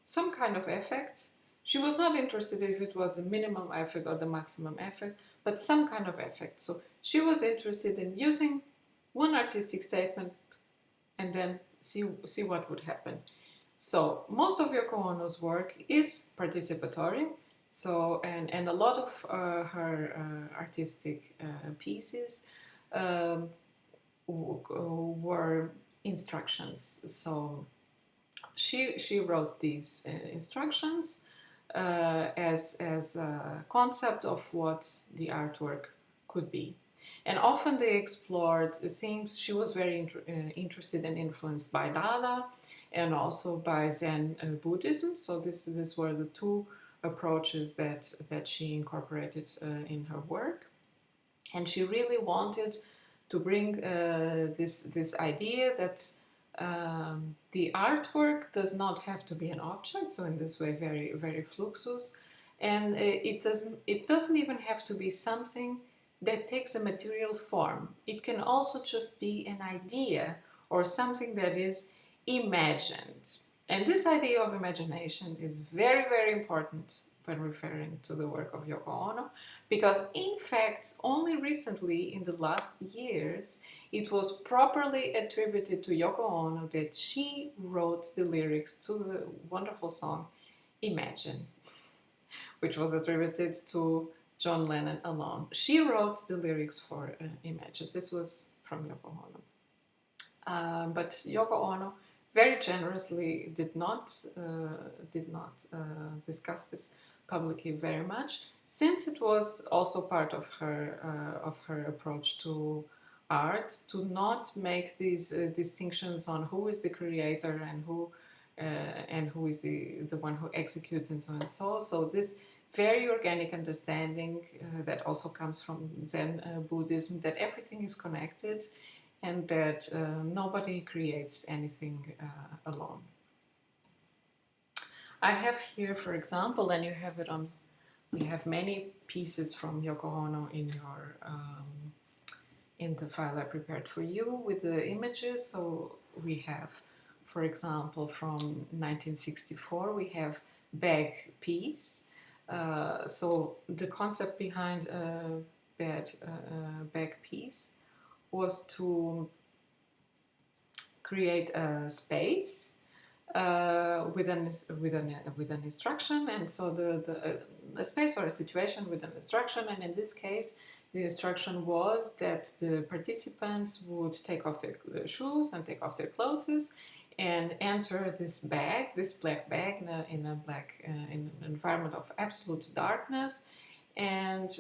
some kind of effect. She was not interested if it was the minimum effect or the maximum effect, but some kind of effect. So she was interested in using one artistic statement and then see what would happen. So most of Yoko Ono's work is participatory. So and a lot of her artistic pieces were instructions. So she wrote these instructions as a concept of what the artwork could be. And often they explored themes. She was very interested and influenced by Dada and also by Zen Buddhism. So these were the two approaches that she incorporated in her work. And she really wanted to bring this idea that the artwork does not have to be an object, so in this way very very fluxus, and it doesn't even have to be something that takes a material form. It can also just be an idea or something that is imagined. And this idea of imagination is very very important when referring to the work of Yoko Ono, because in fact only recently in the last years it was properly attributed to Yoko Ono that she wrote the lyrics to the wonderful song Imagine, which was attributed to John Lennon alone. She wrote the lyrics for Imagine. This was from Yoko Ono. But Yoko Ono very generously did not discuss this publicly very much, since it was also part of her approach to art to not make these distinctions on who is the creator and who is the one who executes and so and so. So this very organic understanding that also comes from Zen Buddhism, that everything is connected and that nobody creates anything alone. I have here, for example, and you have it on. We have many pieces from Yoko Ono in your in the file I prepared for you with the images. So we have, for example, from 1964, we have bag piece. So the concept behind a bag piece was to create a space with an instruction, and so a space or a situation with an instruction, and in this case the instruction was that the participants would take off their shoes and take off their clothes and enter this bag, this black bag, in an environment of absolute darkness, and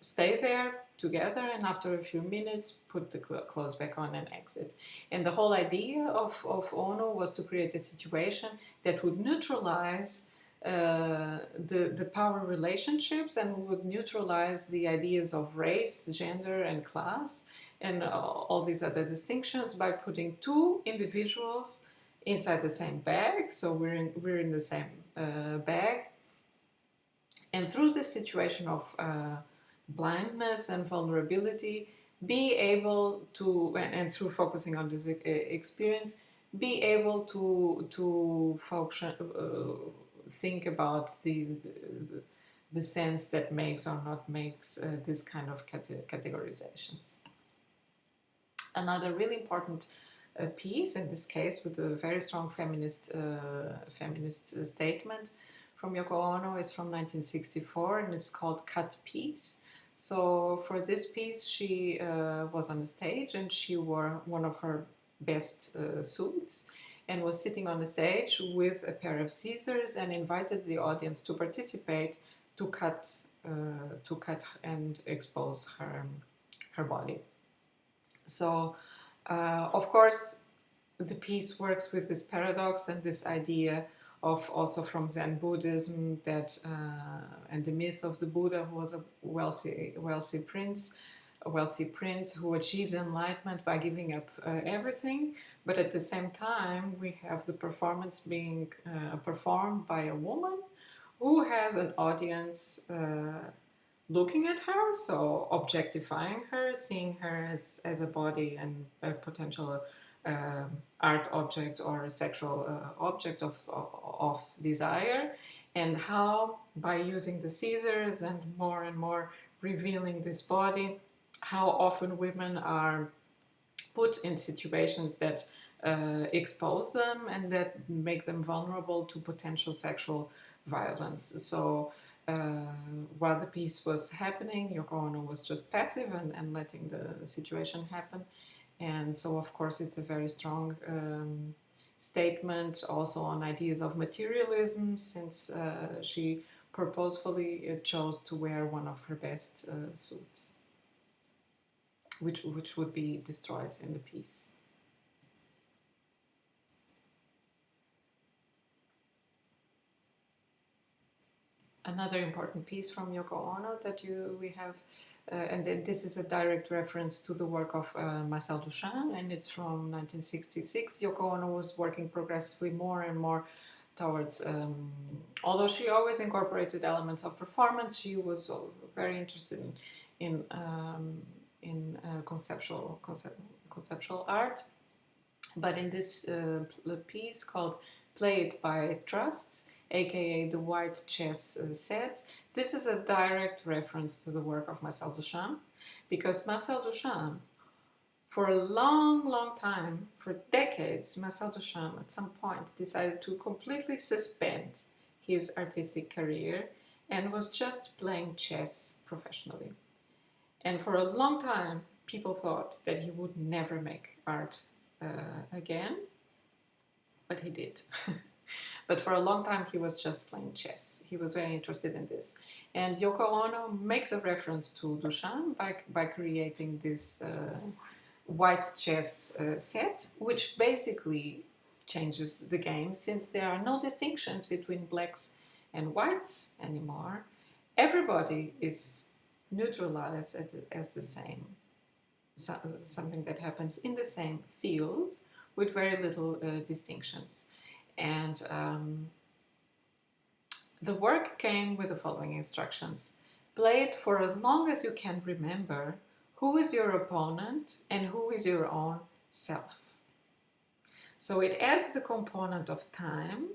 stay there together, and after a few minutes put the clothes back on and exit. And the whole idea of Ono was to create a situation that would neutralize the power relationships and would neutralize the ideas of race, gender, and class, and all these other distinctions by putting two individuals inside the same bag. So we're in the same bag, and through this situation of blindness and vulnerability, be able to, and through focusing on this experience, be able to function, think about the sense that makes or not makes this kind of categorizations. Another really important piece, in this case with a very strong feminist statement from Yoko Ono, is from 1964, and it's called Cut Piece. So for this piece she was on the stage and she wore one of her best suits and was sitting on the stage with a pair of scissors and invited the audience to participate to cut and expose her body. So of course the piece works with this paradox and this idea of, also from Zen Buddhism, that and the myth of the Buddha, who was a wealthy prince who achieved enlightenment by giving up everything. But at the same time, we have the performance being performed by a woman who has an audience looking at her, so objectifying her, seeing her as a body and a potential art object or a sexual object of desire, and how by using the scissors and more revealing this body, how often women are put in situations that expose them and that make them vulnerable to potential sexual violence. So while the piece was happening, Yoko Ono was just passive and letting the situation happen. And so, of course, it's a very strong statement also on ideas of materialism, since she purposefully chose to wear one of her best suits, which would be destroyed in the piece. Another important piece from Yoko Ono that we have, and then this is a direct reference to the work of Marcel Duchamp, and it's from 1966. Yoko Ono was working progressively more and more towards, although she always incorporated elements of performance, she was very interested in conceptual art. But in this piece called "Play It by Trusts," aka the white chess set, this is a direct reference to the work of Marcel Duchamp, because Marcel Duchamp, for a long time, for decades, Marcel Duchamp at some point decided to completely suspend his artistic career and was just playing chess professionally. And for a long time, people thought that he would never make art again, but he did. But for a long time, he was just playing chess. He was very interested in this. And Yoko Ono makes a reference to Duchamp by creating this white chess set, which basically changes the game, since there are no distinctions between blacks and whites anymore. Everybody is neutralized as the same, something that happens in the same field with very little distinctions. And the work came with the following instructions. Play it for as long as you can remember who is your opponent and who is your own self. So it adds the component of time,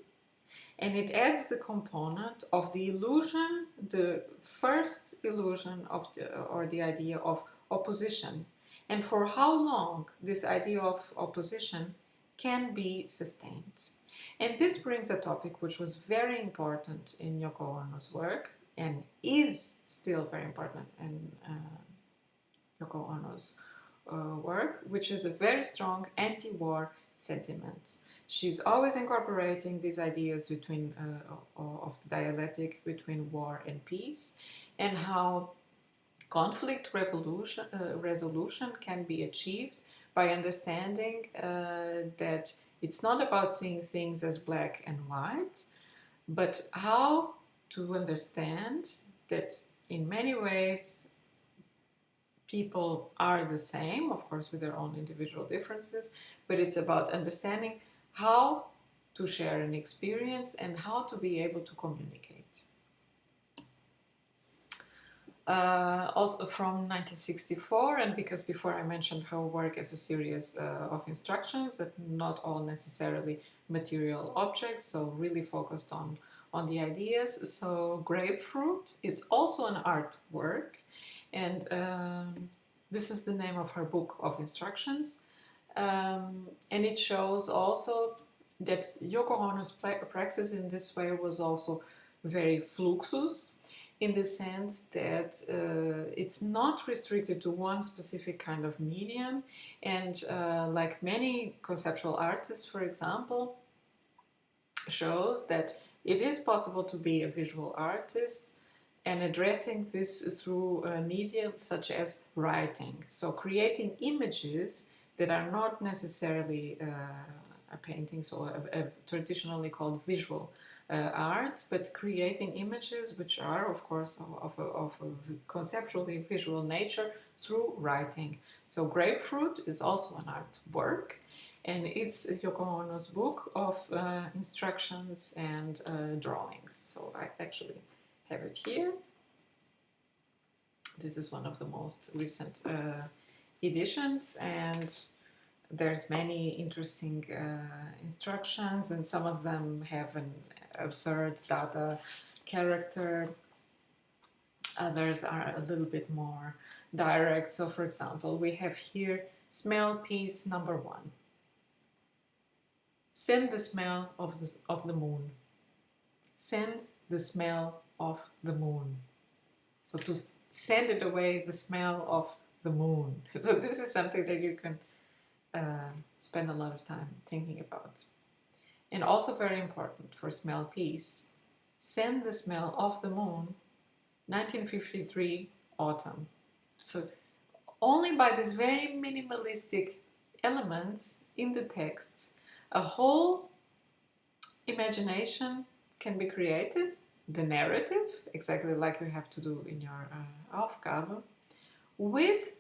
and it adds the component of the illusion, the first illusion of the idea of opposition, and for how long this idea of opposition can be sustained. And this brings a topic which was very important in Yoko Ono's work, and is still very important in Yoko Ono's work, which is a very strong anti-war sentiment. She's always incorporating these ideas between of the dialectic between war and peace, and how conflict resolution can be achieved by understanding that it's not about seeing things as black and white, but how to understand that in many ways people are the same, of course with their own individual differences, but it's about understanding how to share an experience and how to be able to communicate. Also from 1964, and because before I mentioned her work as a series of instructions that not all necessarily material objects, so really focused on the ideas. So Grapefruit is also an artwork, and this is the name of her book of instructions, and it shows also that Yoko Ono's praxis in this way was also very Fluxus, in the sense that it's not restricted to one specific kind of medium, and like many conceptual artists, for example, shows that it is possible to be a visual artist and addressing this through media such as writing. So creating images that are not necessarily a painting, so traditionally called visual art, but creating images which are, of course, of a conceptually visual nature through writing. So Grapefruit is also an artwork, and it's Yoko Ono's book of instructions and drawings. So I actually have it here. This is one of the most recent editions, and there's many interesting instructions, and some of them have an absurd Dada character. Others are a little bit more direct. So for example, we have here smell piece number 1. Send the smell of the moon. Send the smell of the moon. So to send it away, the smell of the moon. So this is something that you can spend a lot of time thinking about. And also very important for smell piece, Send the Smell of the Moon, 1953 autumn. So only by these very minimalistic elements in the texts, a whole imagination can be created, the narrative, exactly like you have to do in your Aufgabe, with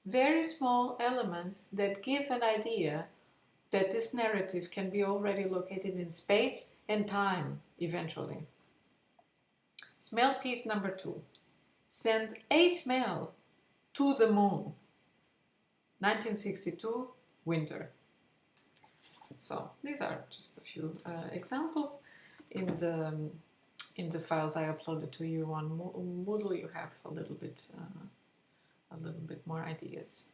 very small elements that give an idea that this narrative can be already located in space and time eventually. Smell piece number 2. Send a smell to the moon. 1962, winter. So these are just a few examples. In the files I uploaded to you on Moodle, you have a little bit more ideas.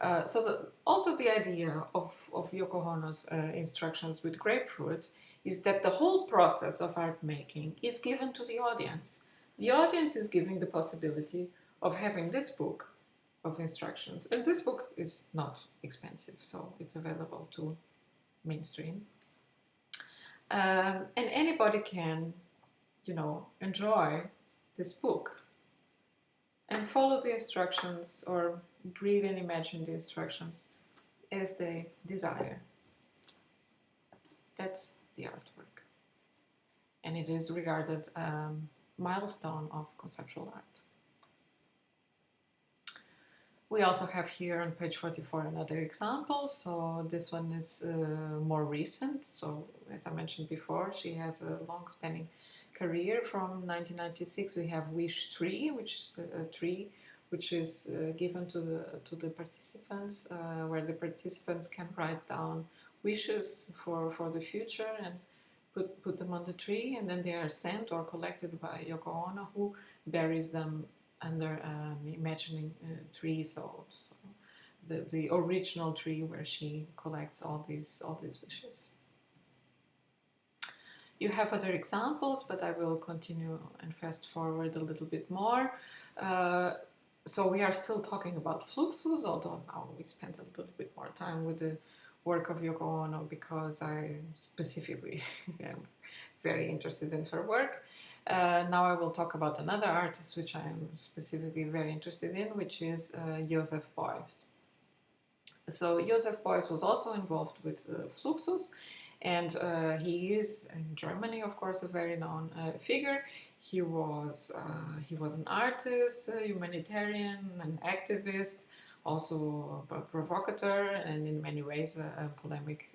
Also the idea of Yoko Ono's instructions with grapefruit is that the whole process of art making is given to the audience. The audience is given the possibility of having this book of instructions. And this book is not expensive, so it's available to mainstream. And anybody can, enjoy this book and follow the instructions or read and imagine the instructions as they desire. That's the artwork. And it is regarded a milestone of conceptual art. We also have here on page 44 another example. So this one is more recent. So as I mentioned before, she has a long spanning career. From 1996 we have Wish Tree, which is a tree which is given to the participants, where the participants can write down wishes for the future and put them on the tree, and then they are sent or collected by Yoko Ono, who buries them under imagining tree, so the original tree where she collects all these wishes. You have other examples, but I will continue and fast forward a little bit more. So we are still talking about Fluxus, although now we spent a little bit more time with the work of Yoko Ono because I specifically am very interested in her work. Now I will talk about another artist which I am specifically very interested in, which is Joseph Beuys. So Joseph Beuys was also involved with Fluxus, and he is in Germany, of course, a very known figure. He was an artist, a humanitarian, an activist, also a provocateur, and in many ways a polemic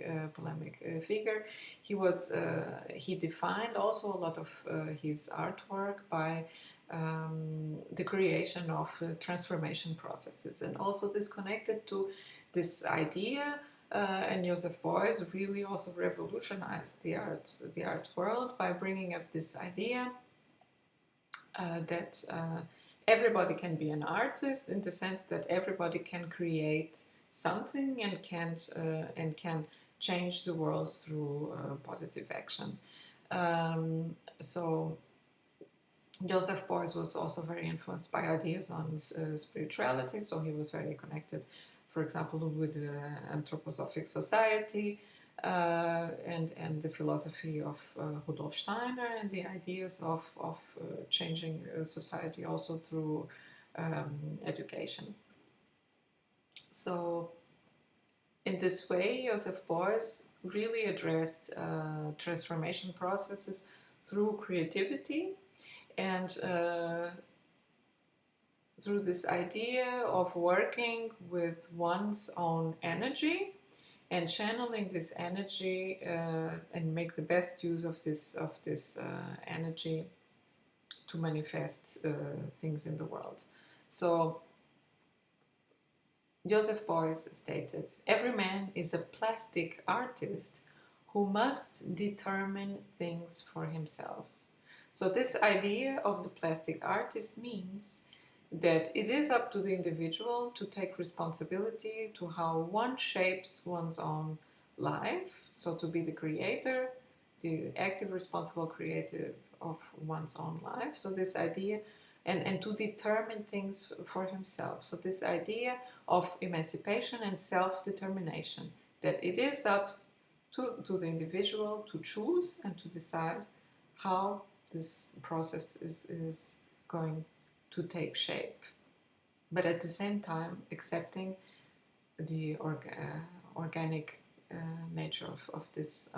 figure. He defined also a lot of his artwork by the creation of transformation processes, and also this connected to this idea. And Joseph Beuys really also revolutionized the art world by bringing up this idea that everybody can be an artist, in the sense that everybody can create something and can change the world through positive action. So Joseph Beuys was also very influenced by ideas on spirituality, so he was very connected, for example, with anthroposophic society and the philosophy of Rudolf Steiner, and the ideas of changing society also through education. So in this way, Joseph Beuys really addressed transformation processes through creativity and through this idea of working with one's own energy and channeling this energy and make the best use of this energy to manifest things in the world. So Joseph Beuys stated, "Every man is a plastic artist who must determine things for himself." So this idea of the plastic artist means that it is up to the individual to take responsibility to how one shapes one's own life, so to be the creator, the active, responsible creator of one's own life. So this idea, and to determine things for himself. So this idea of emancipation and self-determination, that it is up to the individual to choose and to decide how this process is going to take shape, but at the same time accepting the organic nature of this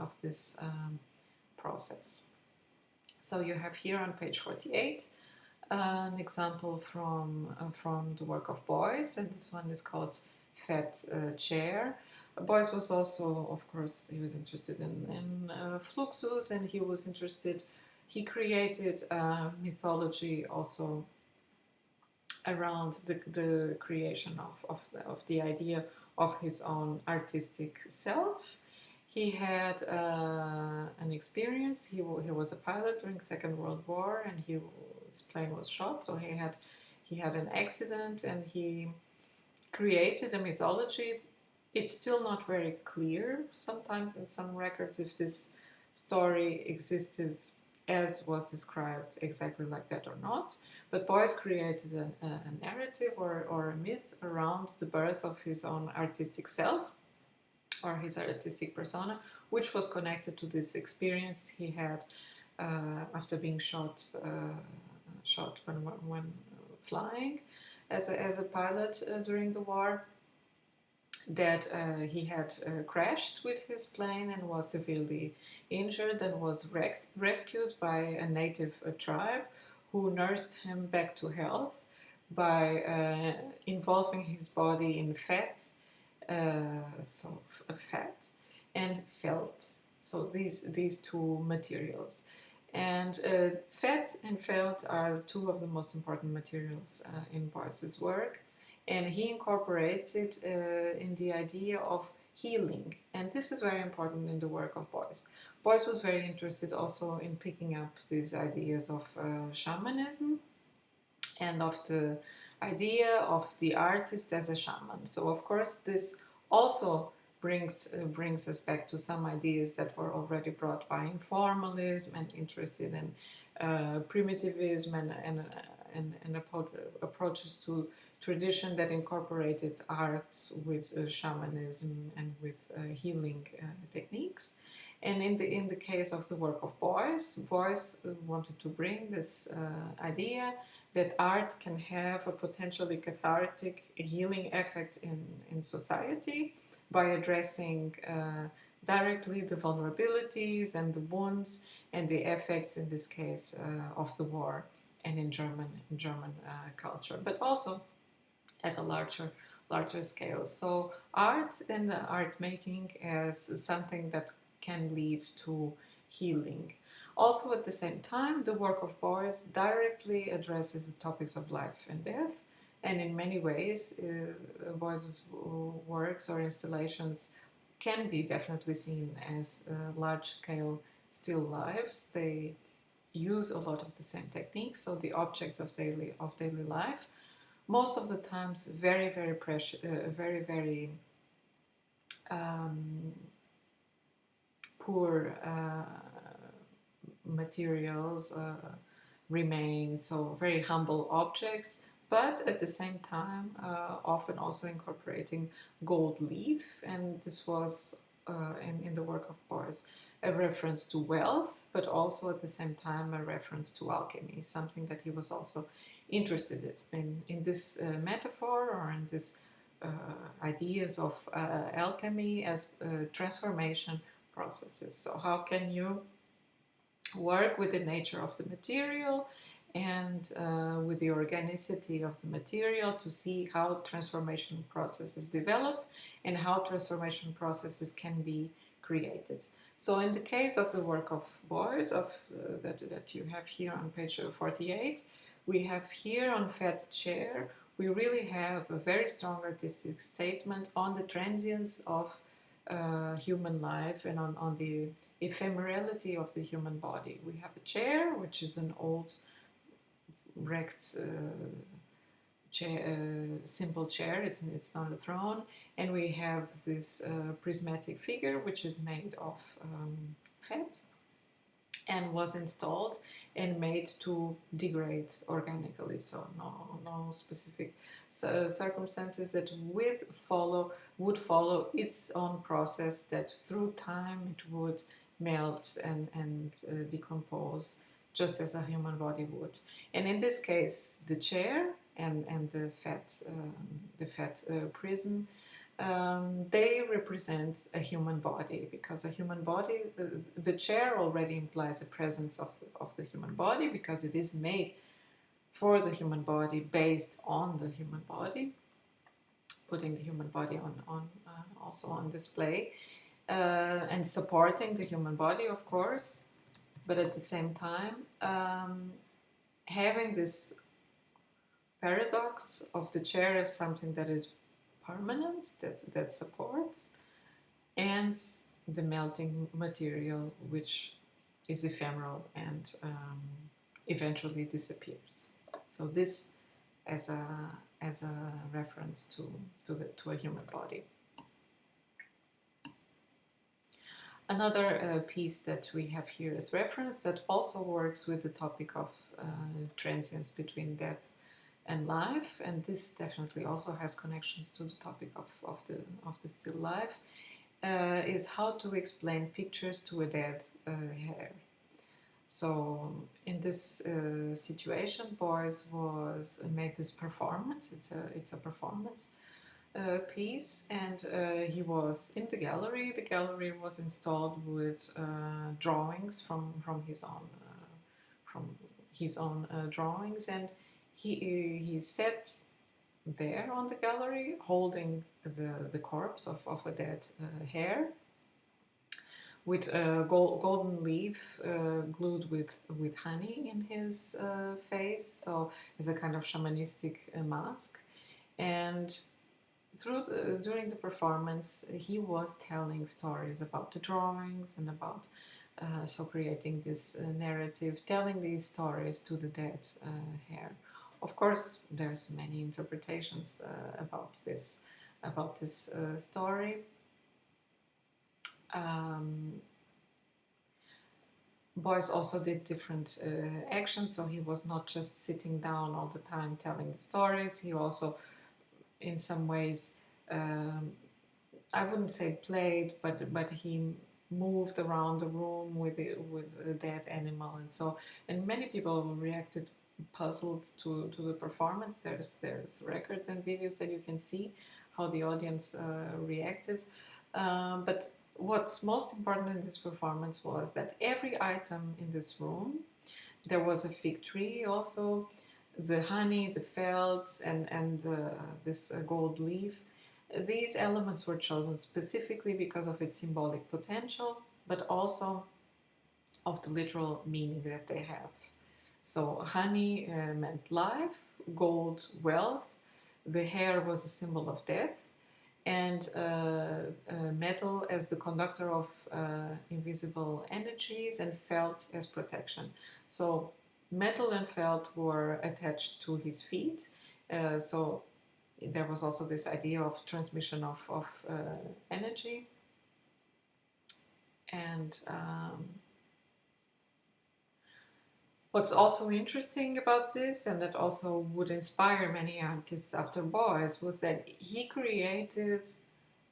process. So you have here on page 48 an example from the work of Beuys, and this one is called Fat Chair. Beuys was also, of course, he was interested in Fluxus, and he created a mythology also around the creation of the idea of his own artistic self. He had an experience. He was a pilot during Second World War, and his plane was shot. So he had an accident, and he created a mythology. It's still not very clear sometimes in some records if this story existed as was described exactly like that or not. But Beuys created a narrative or a myth around the birth of his own artistic self or his artistic persona, which was connected to this experience he had after being shot when flying as a pilot during the war. That he had crashed with his plane and was severely injured and was rescued by a native tribe who nursed him back to health by involving his body in fat, fat and felt. So these two materials. And fat and felt are two of the most important materials in Beuys's work. And he incorporates it in the idea of healing. And this is very important in the work of Beuys. Beuys was very interested also in picking up these ideas of shamanism and of the idea of the artist as a shaman. So, of course, this also brings us back to some ideas that were already brought by informalism and interested in primitivism and approaches to tradition that incorporated art with shamanism and with healing techniques. And in the case of the work of Beuys wanted to bring this idea that art can have a potentially cathartic healing effect in society by addressing directly the vulnerabilities and the wounds and the effects, in this case, of the war and in German culture, but also at a larger scale. So art and art making as something that can lead to healing. Also, at the same time, the work of Beuys directly addresses the topics of life and death, and in many ways, Beuys's works or installations can be definitely seen as large-scale still lifes. They use a lot of the same techniques, so the objects of daily life, most of the times very, very precious, very poor materials remain, so very humble objects, but at the same time often also incorporating gold leaf, and this was in the work of Beuys a reference to wealth, but also at the same time a reference to alchemy, something that he was also interested in this metaphor or in this ideas of alchemy as transformation processes. So how can you work with the nature of the material and with the organicity of the material to see how transformation processes develop and how transformation processes can be created. So in the case of the work of Beuys, that you have here on page 48, we have here on Fat Chair, we really have a very strong artistic statement on the transience of human life and on the ephemerality of the human body. We have a chair, which is an old wrecked simple chair, it's not a throne, and we have this prismatic figure which is made of fat and was installed and made to degrade organically, so no no specific circumstances, that would follow its own process, that through time it would melt and decompose just as a human body would. And in this case, the chair and the fat prison, they represent a human body, because a human body, the chair already implies the presence of the human body, because it is made for the human body, based on the human body, putting the human body on also on display, and supporting the human body, of course, but at the same time having this paradox of the chair as something that is permanent, that supports, and the melting material, which is ephemeral and eventually disappears. So this as a reference to a human body. Another piece that we have here as reference that also works with the topic of transience between death and life, and this definitely also has connections to the topic of the still life, is how to explain pictures to a dead hair. So in this situation, Beuys made this performance. It's a performance piece, and he was in the gallery. The gallery was installed with drawings from his own drawings, and he sat there on the gallery holding the corpse of a dead hare, with a golden leaf glued with honey in his face, so as a kind of shamanistic mask. And during the performance, he was telling stories about the drawings and about so creating this narrative, telling these stories to the dead hare. Of course, there's many interpretations about this story. Beuys also did different actions, so he was not just sitting down all the time telling the stories. He also, in some ways, I wouldn't say played, but he moved around the room with a dead animal, and many people reacted puzzled to the performance. There's records and videos that you can see how the audience reacted, but what's most important in this performance was that every item in this room, there was a fig tree also, the honey, the felt, and this gold leaf. These elements were chosen specifically because of its symbolic potential, but also of the literal meaning that they have. So honey meant life, gold wealth, the hair was a symbol of death, and metal as the conductor of invisible energies, and felt as protection. So metal and felt were attached to his feet, so there was also this idea of transmission of energy. And what's also interesting about this, and that also would inspire many artists after Beuys, was that he created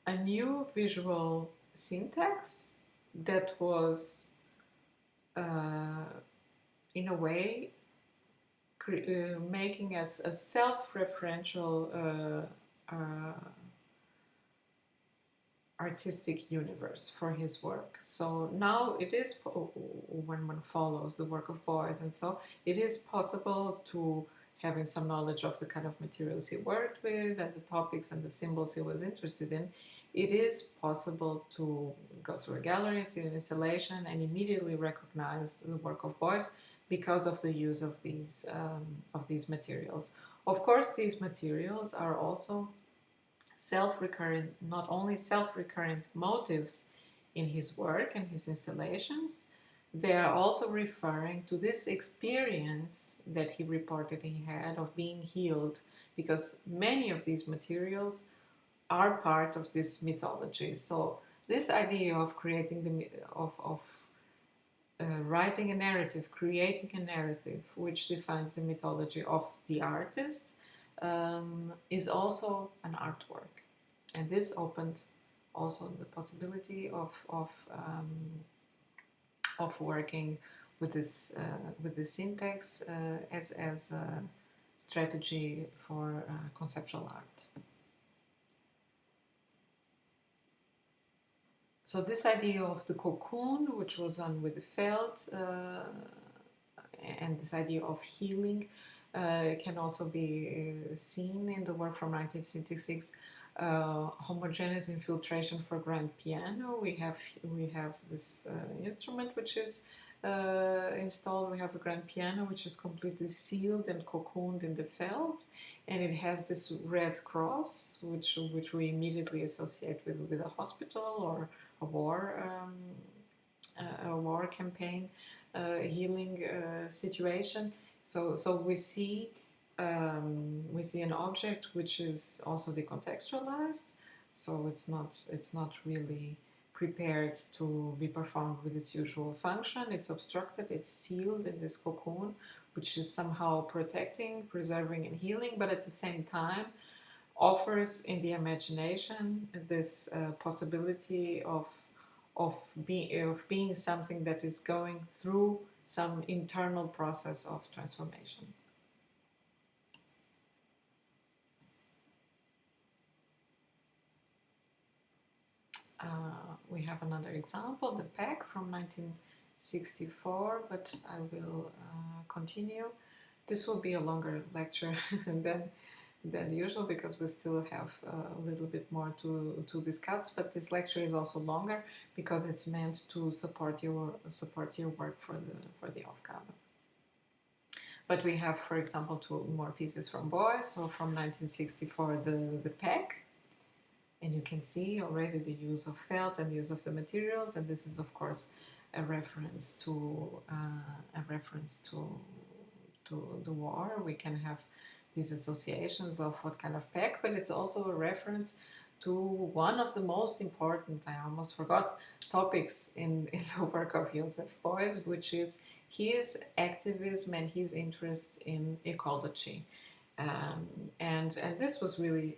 a new visual syntax that was, in a way, making us a self-referential artistic universe for his work. So now it is, when one follows the work of Beuys, and so it is possible to, having some knowledge of the kind of materials he worked with and the topics and the symbols he was interested in, it is possible to go through a gallery, see an installation, and immediately recognize the work of Beuys because of the use of these materials. Of course, these materials are also self-recurrent, not only self-recurrent motifs in his work and his installations, they are also referring to this experience that he reported he had of being healed, because many of these materials are part of this mythology. So this idea of creating writing a narrative, creating a narrative which defines the mythology of the artist, is also an artwork. And this opened also the possibility of working with this syntax as a strategy for conceptual art. So this idea of the cocoon, which was on with the felt, and this idea of healing can also be seen in the work from 1966, homogeneous infiltration for grand piano. We have this instrument which is installed. We have a grand piano which is completely sealed and cocooned in the felt, and it has this red cross which we immediately associate with a hospital or a war campaign healing situation. So we see an object which is also decontextualized. So it's not really prepared to be performed with its usual function. It's obstructed. It's sealed in this cocoon, which is somehow protecting, preserving, and healing, but at the same time offers in the imagination this possibility of being something that is going through some internal process of transformation. We have another example, the pack from 1964, but I will continue. This will be a longer lecture than usual because we still have a little bit more to discuss, but this lecture is also longer because it's meant to support your work for the Aufgabe. But we have, for example, two more pieces from Boys. So from 1964, the pack, and you can see already the use of felt and use of the materials, and this is of course a reference to the war. We can have these associations of what kind of pack, but it's also a reference to one of the most important, I almost forgot, topics in the work of Joseph Beuys, which is his activism and his interest in ecology. And this was really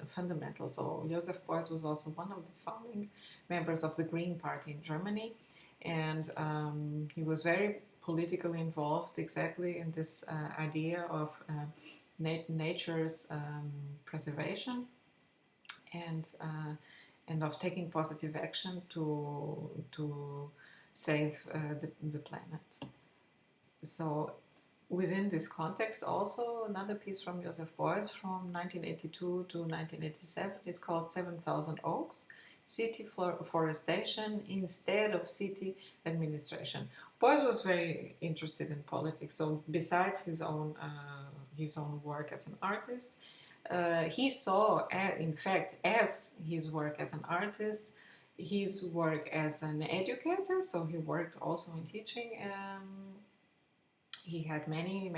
fundamental. So Joseph Beuys was also one of the founding members of the Green Party in Germany, and he was very politically involved exactly in this idea of nature's preservation and of taking positive action to save the planet. So within this context, also another piece from Joseph Beuys from 1982 to 1987 is called 7,000 Oaks, City Forestation instead of City Administration. Beuys was very interested in politics, so besides his own work as an artist, he saw, in fact, as his work as an artist, his work as an educator, so he worked also in teaching. He had many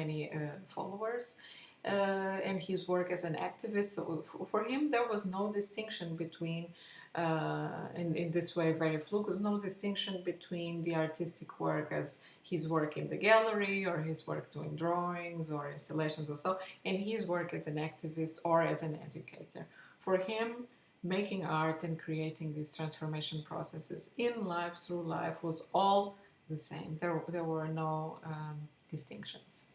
followers, and his work as an activist. So for him, there was no distinction between, in this way, very Fluxus, no distinction between the artistic work as his work in the gallery or his work doing drawings or installations or so, and his work as an activist or as an educator. For him, making art and creating these transformation processes in life, through life, was all the same. There were no distinctions.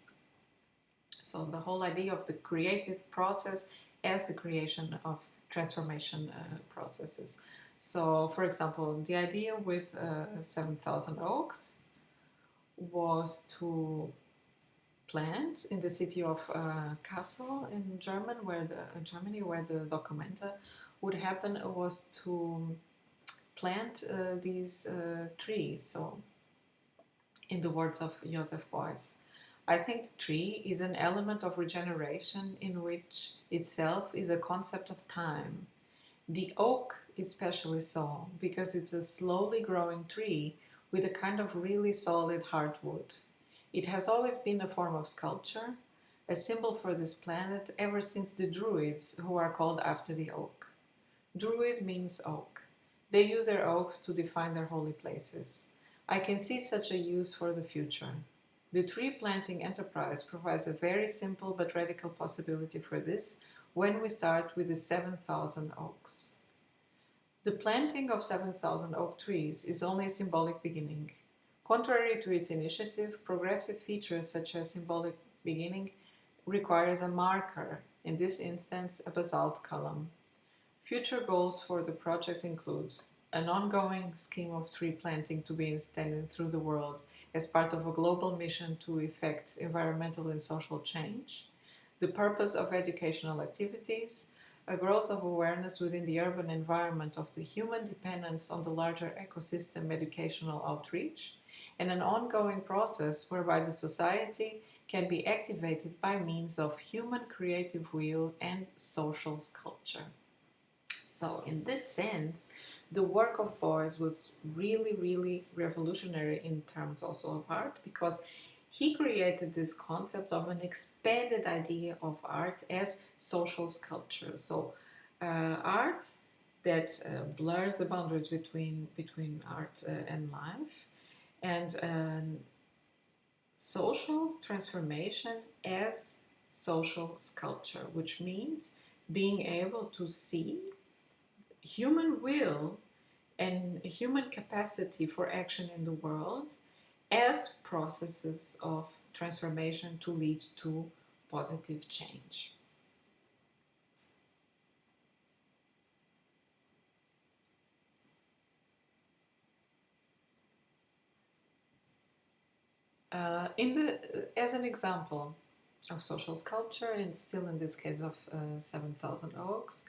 So the whole idea of the creative process as the creation of transformation processes. So, for example, the idea with 7,000 Oaks was to plant in the city of Kassel in Germany, where the Documenta would happen, was to plant these trees. So, in the words of Joseph Beuys, I think the tree is an element of regeneration in which itself is a concept of time. The oak especially so, because it's a slowly growing tree with a kind of really solid hard wood. It has always been a form of sculpture, a symbol for this planet ever since the Druids, who are called after the oak. Druid means oak. They use their oaks to define their holy places. I can see such a use for the future. The tree planting enterprise provides a very simple but radical possibility for this when we start with the 7,000 oaks. The planting of 7,000 oak trees is only a symbolic beginning. Contrary to its initiative, progressive features such as symbolic beginning requires a marker, in this instance a basalt column. Future goals for the project include an ongoing scheme of tree planting to be extended through the world as part of a global mission to effect environmental and social change, the purpose of educational activities, a growth of awareness within the urban environment of the human dependence on the larger ecosystem educational outreach, and an ongoing process whereby the society can be activated by means of human creative will and social sculpture. So in this sense, the work of Beuys was really, really revolutionary in terms also of art, because he created this concept of an expanded idea of art as social sculpture. So art that blurs the boundaries between art and life, and social transformation as social sculpture, which means being able to see human will and human capacity for action in the world as processes of transformation to lead to positive change. As an example of social sculpture, and still in this case of 7,000 oaks,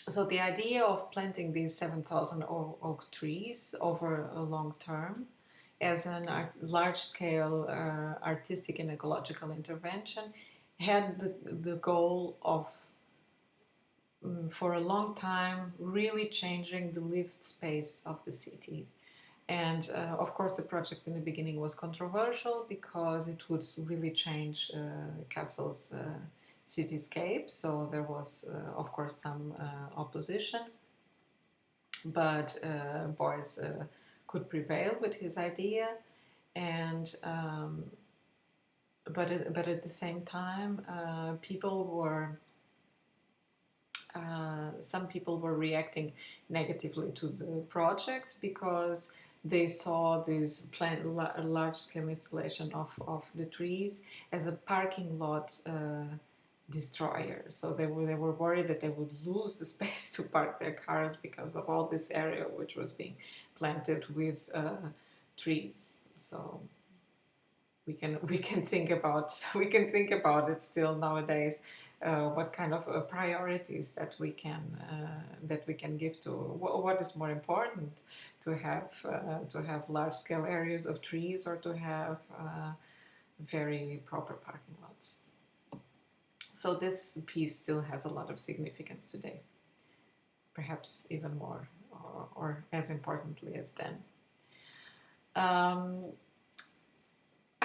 so the idea of planting these 7,000 oak trees over a long term as a large-scale artistic and ecological intervention had the goal of, for a long time, really changing the lived space of the city. And of course, the project in the beginning was controversial because it would really change Castle's cityscape. So there was, of course, some opposition. But Beuys could prevail with his idea, and but at the same time, some people were reacting negatively to the project because they saw this large-scale installation of the trees as a parking lot destroyer. So they were worried that they would lose the space to park their cars because of all this area which was being planted with trees. So we can think about it still nowadays. What kind of priorities that we can give to what is more important, to have large scale areas of trees or to have very proper parking lots. So this piece still has a lot of significance today, perhaps even more or as importantly as then.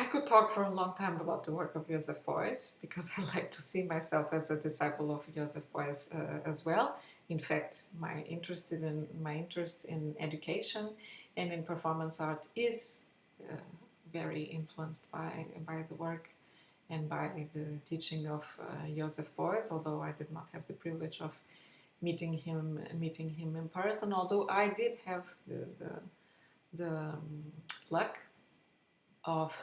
I could talk for a long time about the work of Joseph Beuys because I like to see myself as a disciple of Joseph Beuys as well. In fact, my interest in education and in performance art is very influenced by the work and by the teaching of Joseph Beuys, although I did not have the privilege of meeting him in person, although I did have the luck of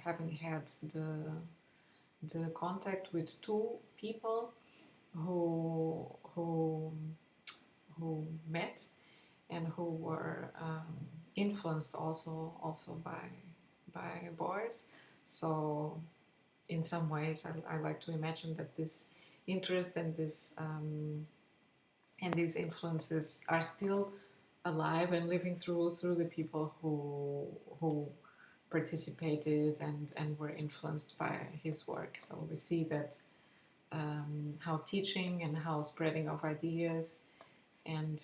having had the contact with two people who met and who were influenced also by Beuys. So in some ways, I like to imagine that this interest and these influences are still alive and living through the people who participated and were influenced by his work. So we see that how teaching and how spreading of ideas and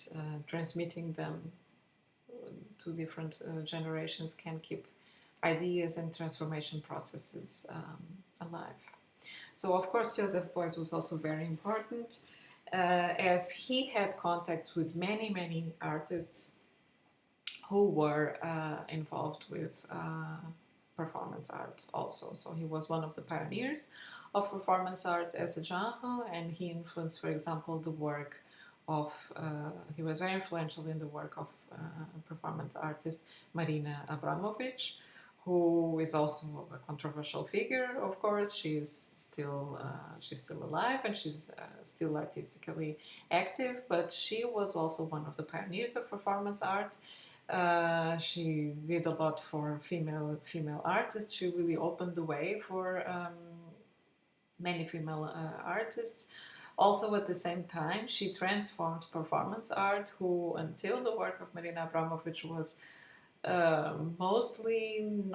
transmitting them to different generations can keep ideas and transformation processes alive. So of course Joseph Beuys was also very important as he had contacts with many artists who were involved with performance art also. So he was one of the pioneers of performance art as a genre, and he influenced, for example, the work of, he was very influential in the work of performance artist Marina Abramovic, who is also a controversial figure. Of course, she's still alive, and she's still artistically active, but she was also one of the pioneers of performance art. She did a lot for female artists. She really opened the way for many female artists. Also, at the same time, she transformed performance art, who until the work of Marina Abramovic was mostly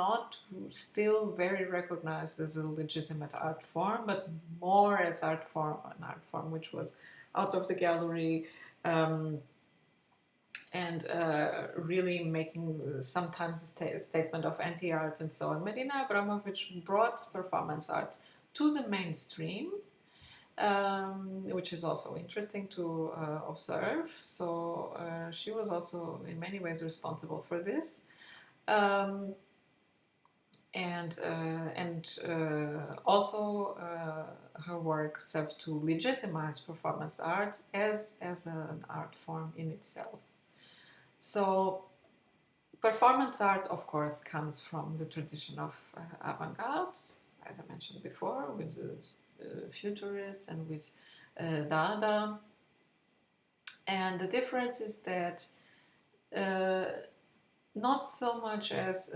not still very recognized as a legitimate art form, but more as an art form which was out of the gallery, and really making sometimes a statement of anti-art and so on. Marina Abramovic brought performance art to the mainstream, which is also interesting to observe. So she was also in many ways responsible for this. And also her work served to legitimize performance art as an art form in itself. So performance art, of course, comes from the tradition of avant-garde, as I mentioned before, with the futurists and with Dada. And the difference is that not so much as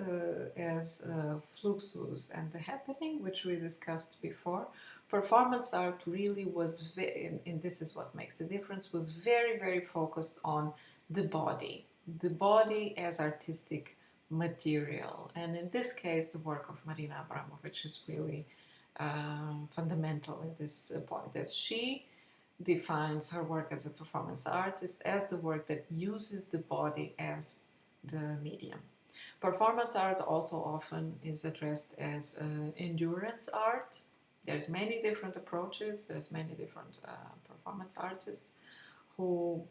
Fluxus and the happening, which we discussed before. Performance art really was, and this is what makes the difference, was very, very focused on the body as artistic material. And in this case, the work of Marina Abramovic is really fundamental in this point, as she defines her work as a performance artist as the work that uses the body as the medium. Performance art also often is addressed as endurance art. There's many different approaches. There's many different performance artists who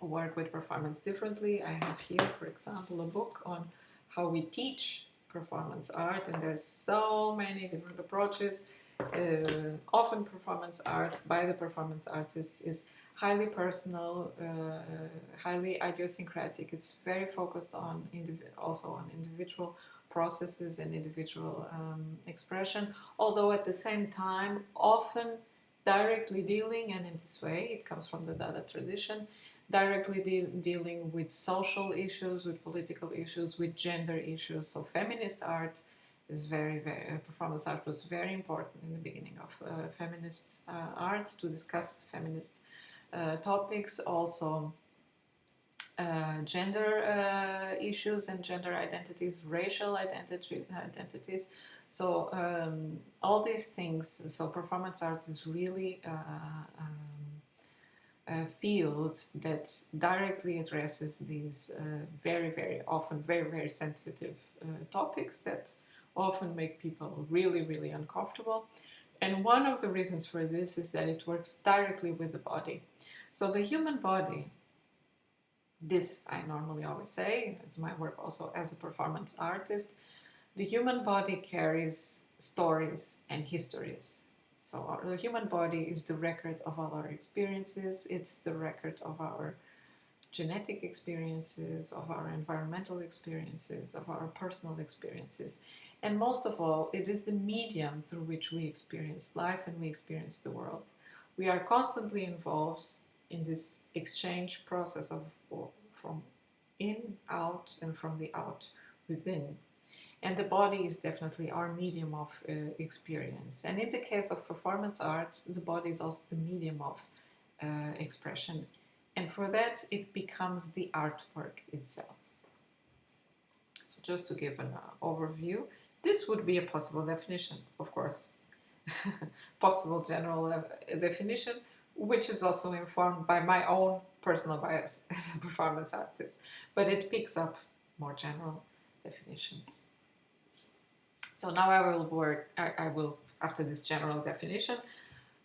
work with performance differently. I have here, for example, a book on how we teach performance art, and there's so many different approaches. Often performance art by the performance artists is highly personal, highly idiosyncratic. It's very focused on also on individual processes and individual expression, although at the same time often directly dealing, and in this way it comes from the Dada tradition, directly dealing with social issues, with political issues, with gender issues. So feminist art is very, performance art was very important in the beginning of feminist art, to discuss feminist topics, also gender issues and gender identities, racial identities. So all these things, so performance art is really a field that directly addresses these very, very often very, very sensitive topics that often make people really, really uncomfortable. And one of the reasons for this is that it works directly with the body. So the human body, this I normally always say, it's my work also as a performance artist, the human body carries stories and histories. So the human body is the record of all our experiences, it's the record of our genetic experiences, of our environmental experiences, of our personal experiences. And most of all, it is the medium through which we experience life and we experience the world. We are constantly involved in this exchange process of from in, out, and from the out, within. And the body is definitely our medium of experience. And in the case of performance art, the body is also the medium of expression. And for that, it becomes the artwork itself. So just to give an overview, this would be a possible definition, of course. Possible general definition, which is also informed by my own personal bias as a performance artist. But it picks up more general definitions. So now I will, after this general definition,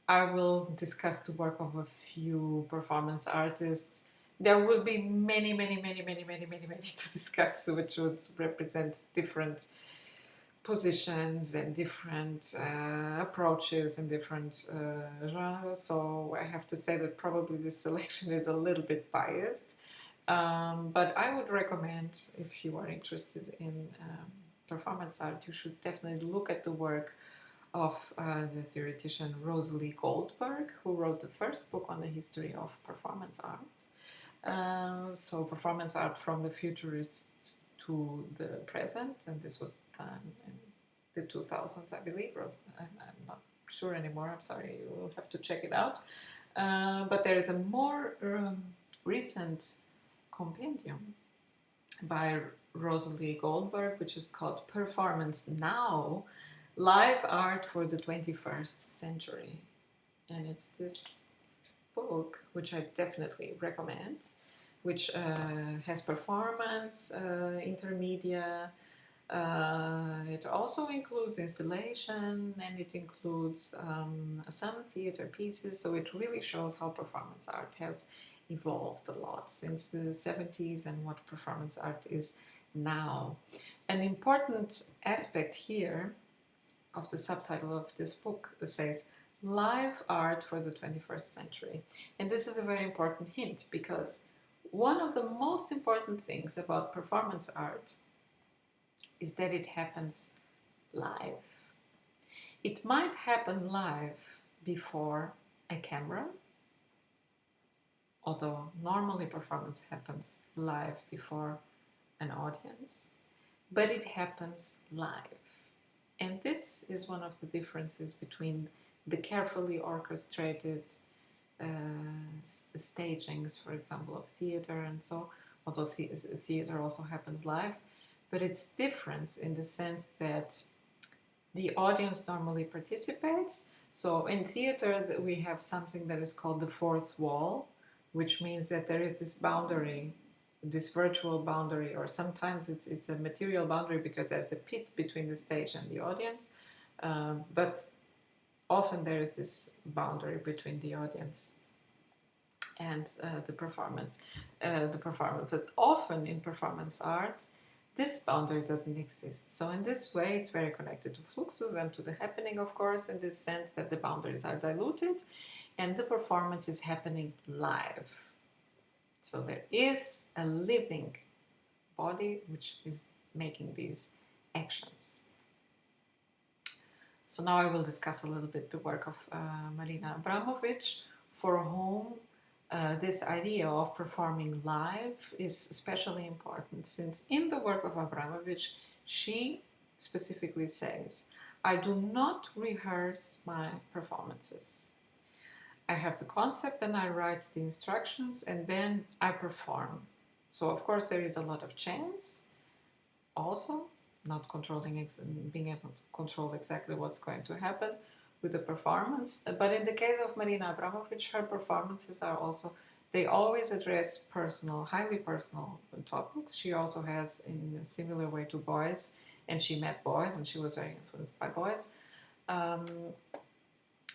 I will discuss the work of a few performance artists there will be many to discuss, which would represent different positions and different approaches and different genres. So I have to say that probably this selection is a little bit biased. But I would recommend, if you are interested in performance art, you should definitely look at the work of the theoretician Rosalie Goldberg, who wrote the first book on the history of performance art. So performance art from the futurists to the present, and this was done in the 2000s, I believe, or I'm not sure anymore, I'm sorry, you will have to check it out. But there is a more recent compendium by Rosalie Goldberg, which is called Performance Now, Live Art for the 21st Century. And it's this book, which I definitely recommend, which has performance, intermedia. It also includes installation, and it includes some theater pieces. So it really shows how performance art has evolved a lot since the 70s and what performance art is now. An important aspect here of the subtitle of this book says Live Art for the 21st Century. And this is a very important hint, because one of the most important things about performance art is that it happens live. It might happen live before a camera, although normally performance happens live before an audience, but it happens live. And this is one of the differences between the carefully orchestrated stagings, for example, of theater and so, although theater also happens live, but it's different in the sense that the audience normally participates. So in theater we have something that is called the fourth wall, which means that there is this boundary, this virtual boundary, or sometimes it's a material boundary because there's a pit between the stage and the audience, but often there is this boundary between the audience and the performance. But often in performance art, this boundary doesn't exist. So in this way, it's very connected to Fluxus and to the happening, of course, in this sense that the boundaries are diluted and the performance is happening live. So there is a living body which is making these actions. So now I will discuss a little bit the work of Marina Abramovic, for whom this idea of performing live is especially important, since in the work of Abramovic, she specifically says, I do not rehearse my performances. I have the concept and I write the instructions and then I perform. So of course there is a lot of chance also, not controlling, being able to control exactly what's going to happen with the performance. But in the case of Marina Abramovic, her performances are also, they always address personal, highly personal topics. She also has, in a similar way to boys, and she met boys and she was very influenced by boys,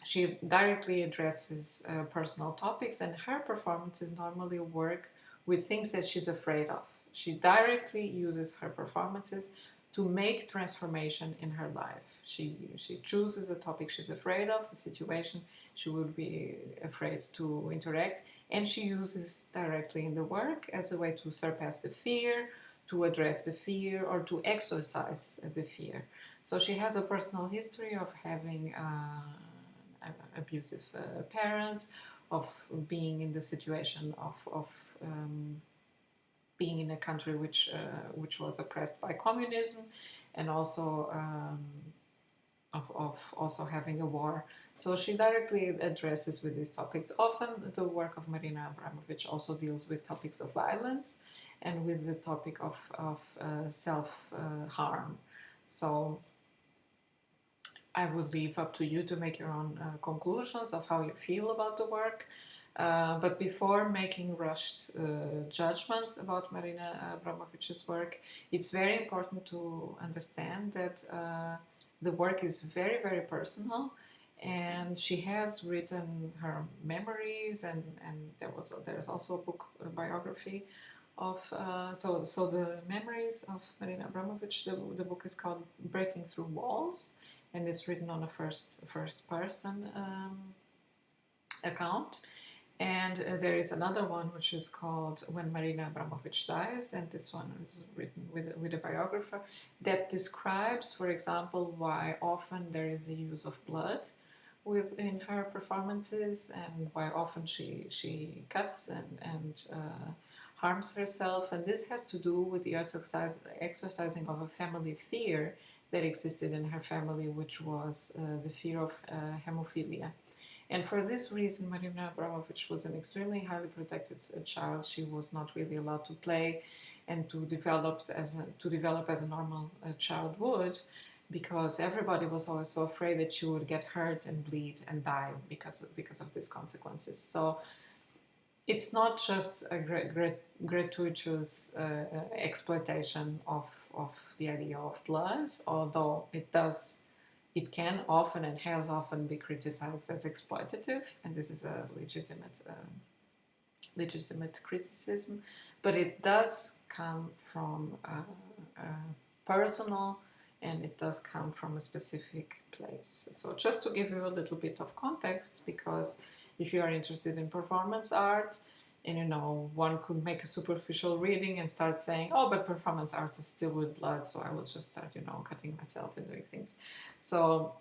she directly addresses personal topics, and her performances normally work with things that she's afraid of. She directly uses her performances to make transformation in her life. She chooses a topic she's afraid of, a situation she would be afraid to interact, and she uses directly in the work as a way to surpass the fear, to address the fear, or to exorcise the fear. So she has a personal history of having abusive parents, of being in the situation of being in a country which was oppressed by communism, and also of also having a war. So she directly addresses with these topics. Often the work of Marina Abramovic also deals with topics of violence and with the topic of self-harm. So I will leave up to you to make your own conclusions of how you feel about the work. But before making rushed judgments about Marina Abramovic's work, it's very important to understand that the work is very, very personal, and she has written her memories, and there's also a book, a biography of so the memories of Marina Abramovic. The book is called Breaking Through Walls, and it's written on a first person account. And there is another one which is called When Marina Abramovic Dies, and this one is written with a biographer that describes, for example, why often there is the use of blood within her performances, and why often she cuts and harms herself. And this has to do with the exercising of a family fear that existed in her family, which was the fear of hemophilia. And for this reason, Marina Abramovic was an extremely highly protected child. She was not really allowed to play and to develop as a normal child would, because everybody was always so afraid that she would get hurt and bleed and die because of these consequences. So it's not just a gratuitous exploitation of the idea of blood, although it can often and has often been criticized as exploitative, and this is a legitimate criticism, but it does come from personal, and it does come from a specific place. So just to give you a little bit of context, because if you are interested in performance art, and one could make a superficial reading and start saying, oh, but performance art is still with blood, so I will just start cutting myself and doing things. So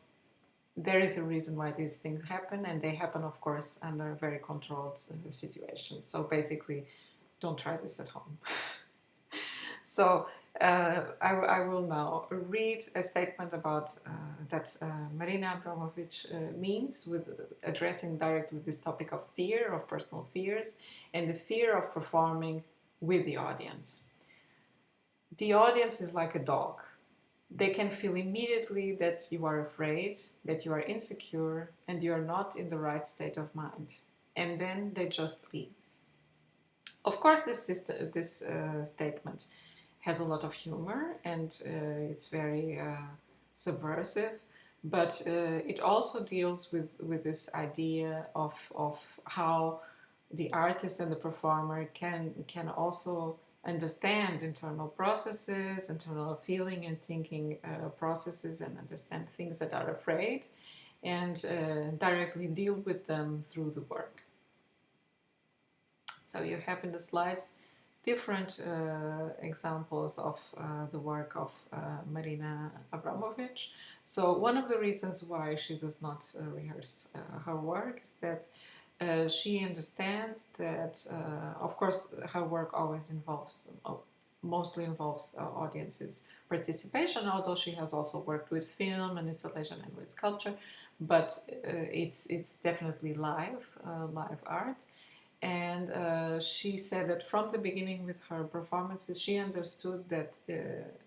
there is a reason why these things happen, and they happen, of course, under very controlled situations. So basically, don't try this at home. So I will now read a statement about that Marina Abramovic means with addressing directly this topic of fear, of personal fears, and the fear of performing with the audience. The audience is like a dog. They can feel immediately that you are afraid, that you are insecure, and you are not in the right state of mind. And then they just leave. Of course, this statement has a lot of humor, and it's very subversive, but it also deals with this idea of how the artist and the performer can also understand internal processes, internal feeling and thinking processes, and understand things that are afraid, and directly deal with them through the work. So you have in the slides different examples of the work of Marina Abramovic. So one of the reasons why she does not rehearse her work is that she understands that, of course, her work always mostly involves audiences' participation, although she has also worked with film and installation and with sculpture, but it's definitely live art. And she said that from the beginning with her performances, she understood that,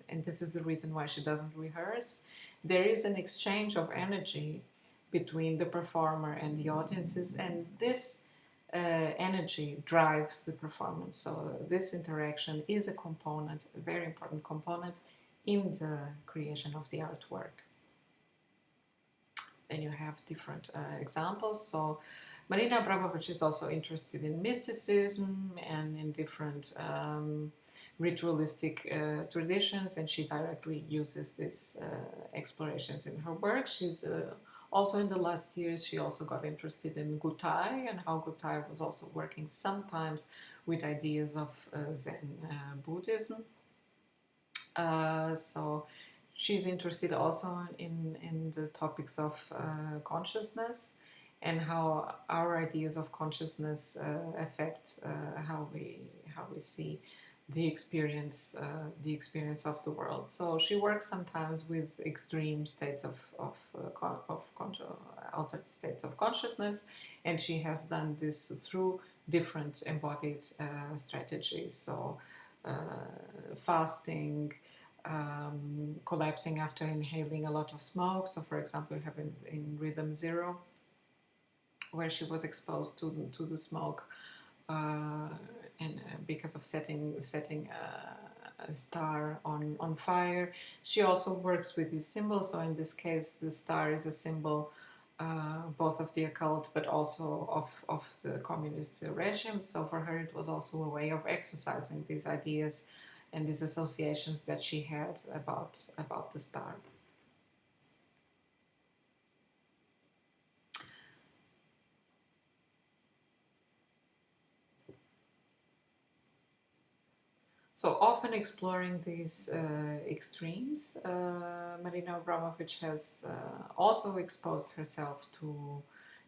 and this is the reason why she doesn't rehearse, there is an exchange of energy between the performer and the audiences, and this energy drives the performance. So this interaction is a component, a very important component in the creation of the artwork. Then you have different examples. So Marina Abramovic is also interested in mysticism and in different ritualistic traditions, and she directly uses these explorations in her work. She's also in the last years, she also got interested in Gutai, and how Gutai was also working sometimes with ideas of Zen Buddhism. So she's interested also in the topics of consciousness, and how our ideas of consciousness affect how we see the experience of the world. So she works sometimes with extreme states of altered states of consciousness, and she has done this through different embodied strategies. So fasting, collapsing after inhaling a lot of smoke. So, for example, you have in Rhythm Zero, where she was exposed to the smoke, and because of setting a star on fire. She also works with these symbols. So in this case, the star is a symbol both of the occult but also of the communist regime. So for her, it was also a way of exercising these ideas and these associations that she had about the star. So often exploring these extremes, Marina Abramovic has also exposed herself to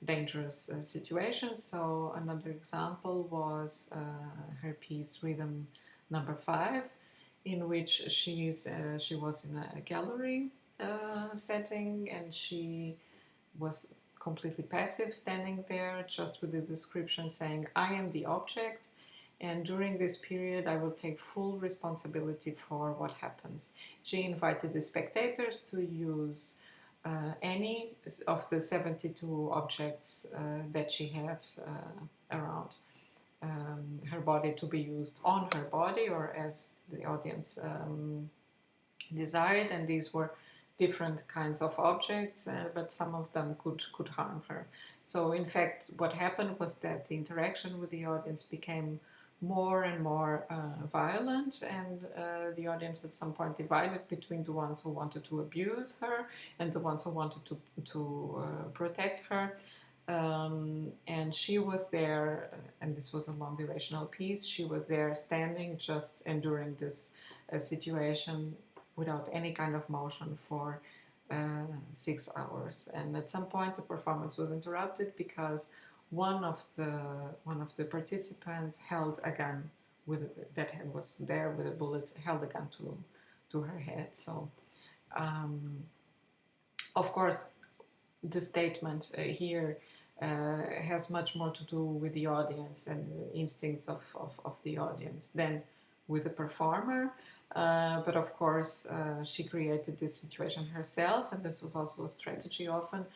dangerous situations. So another example was her piece Rhythm Number 5, in which she was in a gallery setting, and she was completely passive, standing there just with the description saying, "I am the object, and during this period I will take full responsibility for what happens." She invited the spectators to use any of the 72 objects that she had around her body to be used on her body or as the audience desired, and these were different kinds of objects, but some of them could harm her. So in fact, what happened was that the interaction with the audience became more and more violent, and the audience at some point divided between the ones who wanted to abuse her and the ones who wanted to protect her. And she was there, and this was a long durational piece. She was there standing, just enduring this situation without any kind of motion for 6 hours. And at some point, the performance was interrupted because one of the participants held a gun that was there with a bullet, held a gun to her head. So, of course, the statement here has much more to do with the audience and the instincts of the audience than with the performer. But of course, she created this situation herself, and this was also a strategy often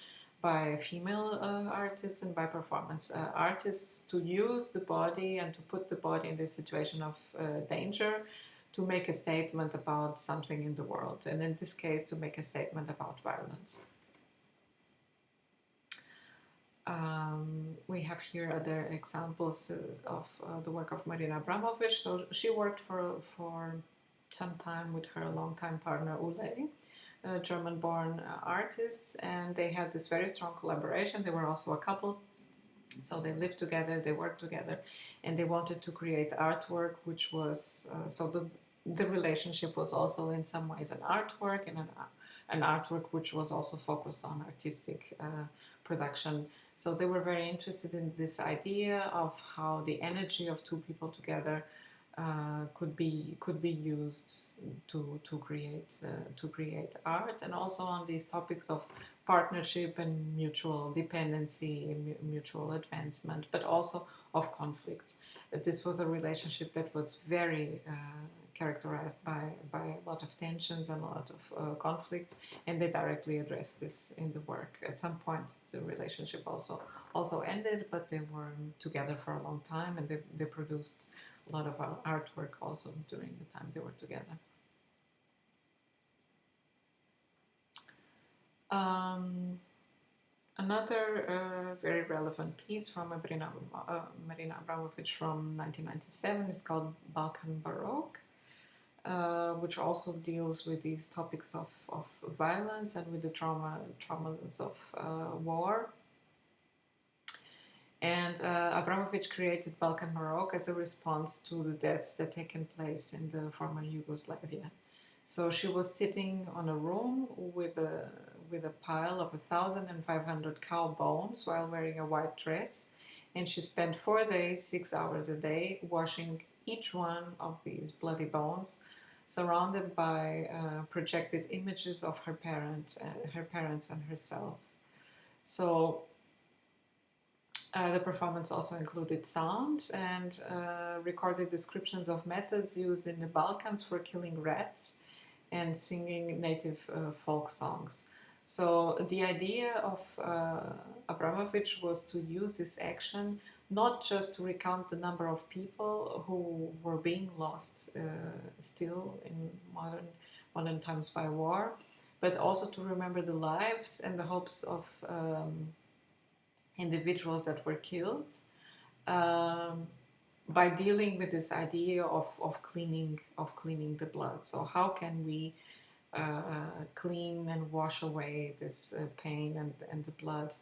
by female artists and by performance artists to use the body and to put the body in this situation of danger to make a statement about something in the world, and in this case, to make a statement about violence. We have here other examples of the work of Marina Abramovic. So she worked for some time with her longtime partner Ulle, German-born artists, and they had this very strong collaboration. They were also a couple, so they lived together, they worked together, and they wanted to create artwork, which was the relationship was also in some ways an artwork, and an artwork which was also focused on artistic production. So they were very interested in this idea of how the energy of two people together could be used to create art, and also on these topics of partnership and mutual dependency, mutual advancement, but also of conflict. This was a relationship that was very characterized by a lot of tensions and a lot of conflicts, and they directly addressed this in the work. At some point, the relationship also ended, but they were together for a long time, and they produced a lot of artwork also during the time they were together. Another very relevant piece from Marina Abramovic from 1997 is called Balkan Baroque, which also deals with these topics of violence and with the traumas of war. And Abramovic created Balkan Baroque as a response to the deaths that taken place in the former Yugoslavia. So she was sitting on a room with a pile of 1,500 cow bones while wearing a white dress, and she spent 4 days, 6 hours a day, washing each one of these bloody bones, surrounded by projected images of her parents and herself. So the performance also included sound and recorded descriptions of methods used in the Balkans for killing rats and singing native folk songs. So the idea of Abramovic was to use this action not just to recount the number of people who were being lost still in modern times by war, but also to remember the lives and the hopes of individuals that were killed, um, by dealing with this idea of cleaning the blood. So how can we clean and wash away this pain and the blood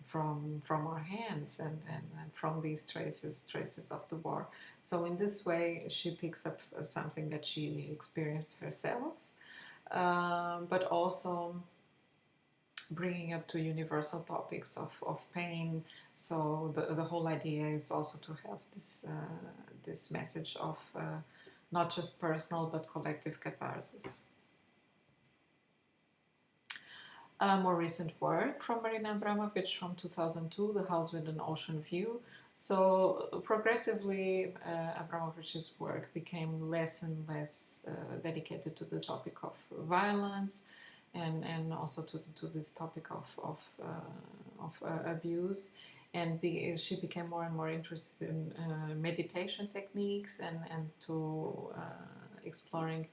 from our hands and from these traces of the war. So in this way, she picks up something that she experienced herself, but also bringing up to universal topics of pain. So the whole idea is also to have this message of not just personal but collective catharsis. More recent work from Marina Abramovic from 2002, The House with an Ocean View. So progressively, Abramovic's work became less and less dedicated to the topic of violence, and also to this topic of abuse. And she became more and more interested in meditation techniques and to exploring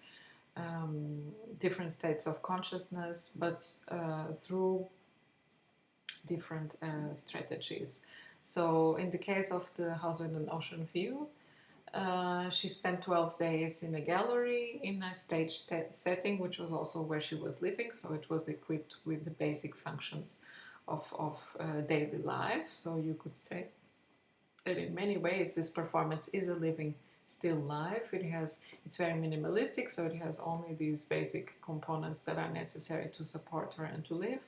different states of consciousness, but through different strategies. So in the case of The House with an Ocean View, she spent 12 days in a gallery in a stage setting, which was also where she was living, so it was equipped with the basic functions of daily life. So you could say that in many ways this performance is a living still life. It's very minimalistic, so it has only these basic components that are necessary to support her and to live.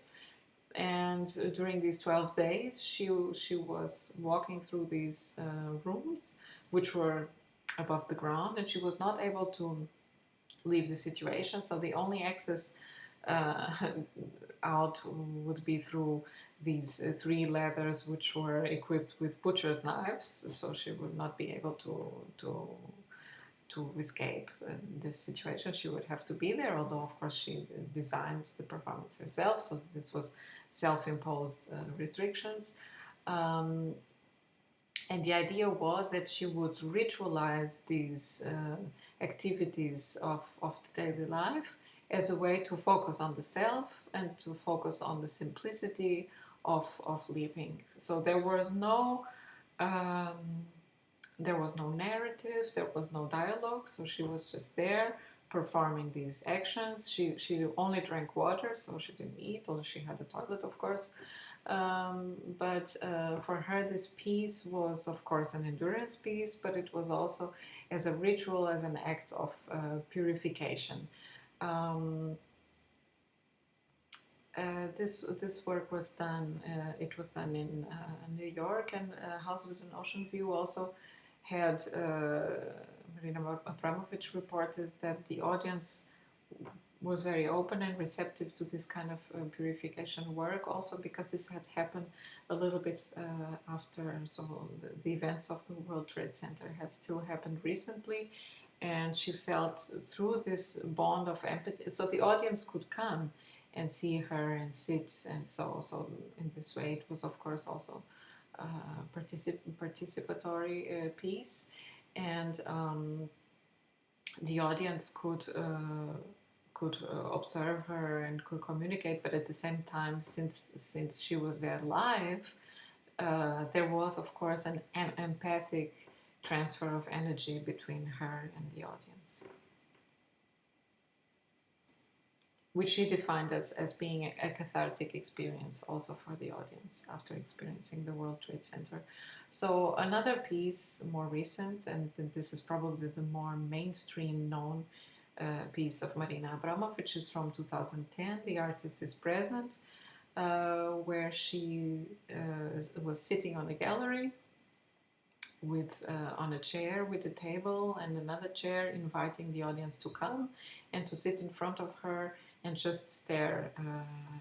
And during these 12 days, she was walking through these rooms, which were above the ground, and she was not able to leave the situation. So the only access out would be through these three ladders, which were equipped with butcher's knives. So she would not be able to escape this situation. She would have to be there, although of course she designed the performance herself, so this was self-imposed restrictions. And the idea was that she would ritualize these activities of the daily life as a way to focus on the self and to focus on the simplicity of living. So there was no narrative, there was no dialogue, so she was just there performing these actions. She only drank water, so she didn't eat, although she had a toilet, of course. But for her, this piece was, of course, an endurance piece, but it was also as a ritual, as an act of purification. This work was done. It was done in New York, and House with an Ocean View also had. Marina Abramovic reported that the audience was very open and receptive to this kind of purification work, also because this had happened a little bit after, so the events of the World Trade Center had still happened recently, and she felt through this bond of empathy, so the audience could come and see her and sit, and so in this way it was of course also a participatory piece, and the audience could observe her and could communicate, but at the same time, since she was there live, there was of course an empathic transfer of energy between her and the audience, which she defined as being a cathartic experience also for the audience after experiencing the World Trade Center. So another piece, more recent, and this is probably the more mainstream known piece of Marina Abramovic, which is from 2010, The Artist is Present, where she was sitting on a gallery with on a chair with a table and another chair, inviting the audience to come and to sit in front of her and just stare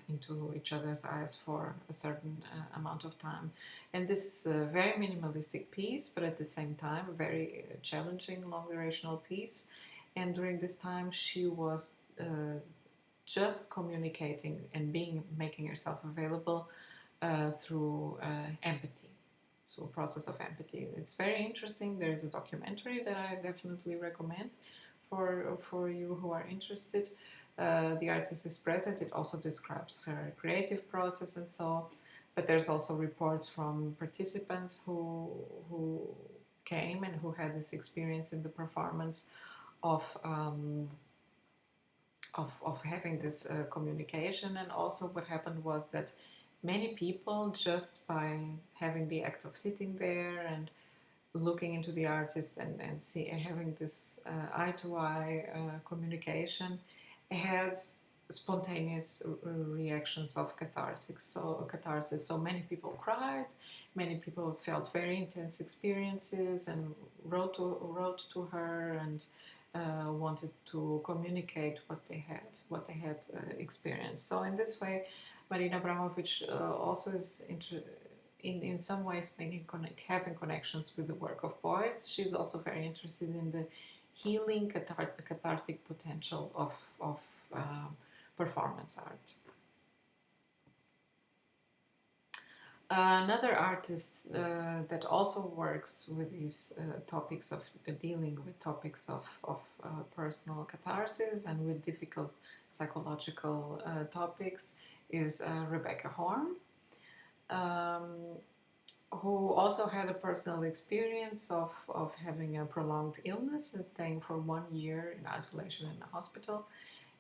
into each other's eyes for a certain amount of time. And this is a very minimalistic piece, but at the same time a very challenging, long durational piece. And during this time she was just communicating and making herself available through empathy. So a process of empathy. It's very interesting. There is a documentary that I definitely recommend for you who are interested. the artist is present, it also describes her creative process and so. But there's also reports from participants who came and who had this experience in the performance of having this communication. And also what happened was that many people, just by having the act of sitting there and looking into the artist and having this eye-to-eye communication, had spontaneous reactions of catharsis. So many people cried, many people felt very intense experiences and wrote to her and wanted to communicate what they had experienced. So in this way, Marina Abramovic also is in some ways having connections with the work of boys. She's also very interested in the healing cathartic potential of performance art. Another artist that also works with these topics of dealing with topics of personal catharsis and with difficult psychological topics is Rebecca Horne, who also had a personal experience of having a prolonged illness and staying for 1 year in isolation in a hospital.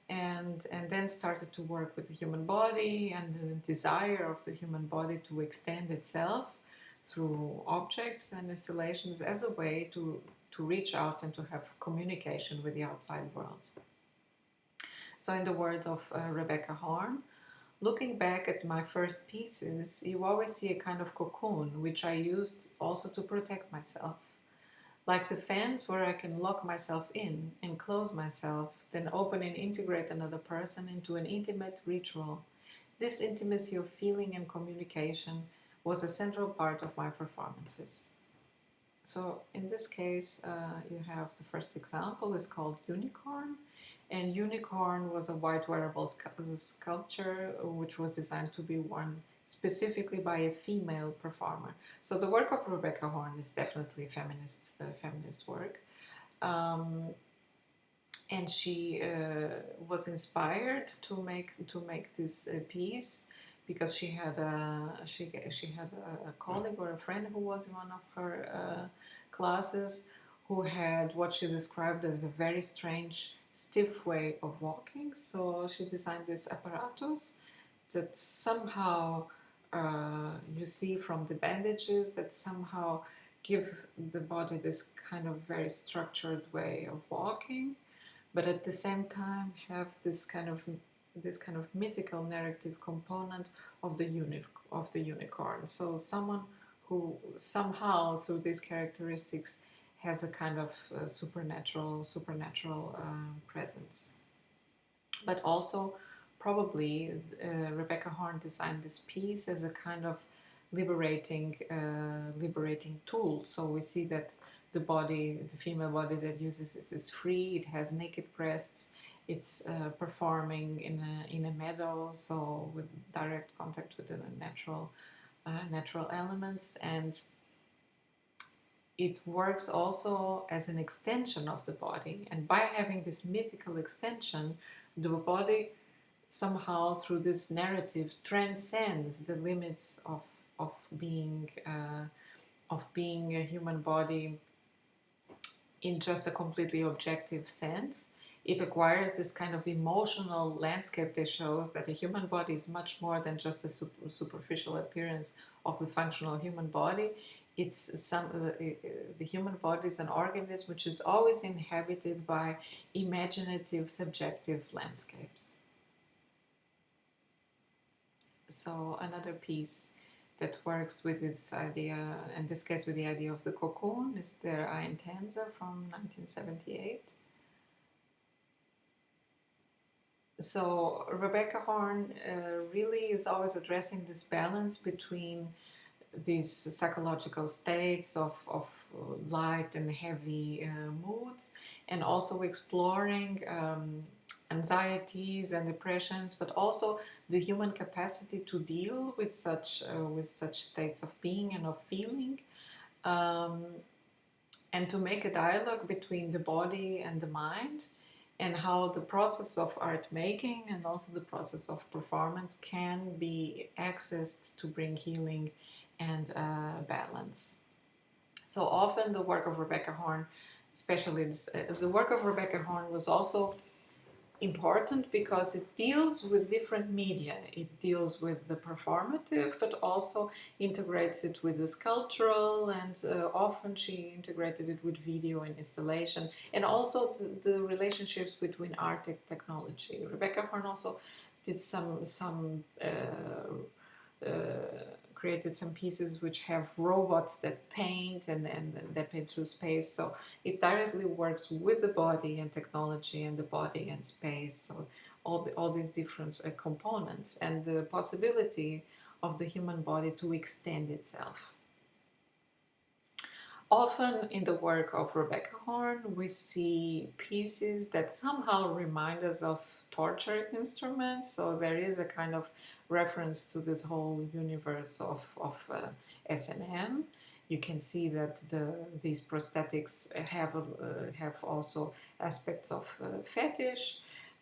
And then started to work with the human body and the desire of the human body to extend itself through objects and installations as a way to reach out and to have communication with the outside world. So in the words of Rebecca Horne, looking back at my first pieces, you always see a kind of cocoon, which I used also to protect myself. Like the fence where I can lock myself in, enclose myself, then open and integrate another person into an intimate ritual. This intimacy of feeling and communication was a central part of my performances. So in this case, you have the first example is called Unicorn. And Unicorn was a white wearable sculpture which was designed to be worn specifically by a female performer. So the work of Rebecca Horne is definitely feminist work. And she was inspired to make this piece because she had a colleague or a friend who was in one of her classes who had what she described as a very strange, stiff way of walking. So she designed this apparatus that somehow you see from the bandages that somehow give the body this kind of very structured way of walking, but at the same time have this kind of mythical narrative component of the unicorn. So someone who somehow through these characteristics has a kind of supernatural presence. But also probably Rebecca Horne designed this piece as a kind of liberating tool. So we see that the female body that uses this is free. It has naked breasts. It's performing in a meadow, so with direct contact with the natural elements, and it works also as an extension of the body. And by having this mythical extension, the body somehow through this narrative transcends the limits of being a human body in just a completely objective sense. It acquires this kind of emotional landscape that shows that a human body is much more than just a superficial appearance of the functional human body. It's the human body is an organism which is always inhabited by imaginative, subjective landscapes. So another piece that works with this idea, in this case with the idea of the cocoon, is Der Ein Tänzer from 1978. So Rebecca Horne really is always addressing this balance between these psychological states of light and heavy moods, and also exploring anxieties and depressions, but also the human capacity to deal with such states of being and of feeling, and to make a dialogue between the body and the mind, and how the process of art making and also the process of performance can be accessed to bring healing and balance. So often the work of Rebecca Horne, especially the work of Rebecca Horne, was also important because it deals with different media. It deals with the performative, but also integrates it with the sculptural, and often she integrated it with video and installation, and also the relationships between art and technology. Rebecca Horne also did created some pieces which have robots that paint and that paint through space. So it directly works with the body and technology and the body and space. So all these different components and the possibility of the human body to extend itself. Often in the work of Rebecca Horne, we see pieces that somehow remind us of torture instruments. So there is a kind of reference to this whole universe of S&M. You can see that these prosthetics have also aspects of fetish.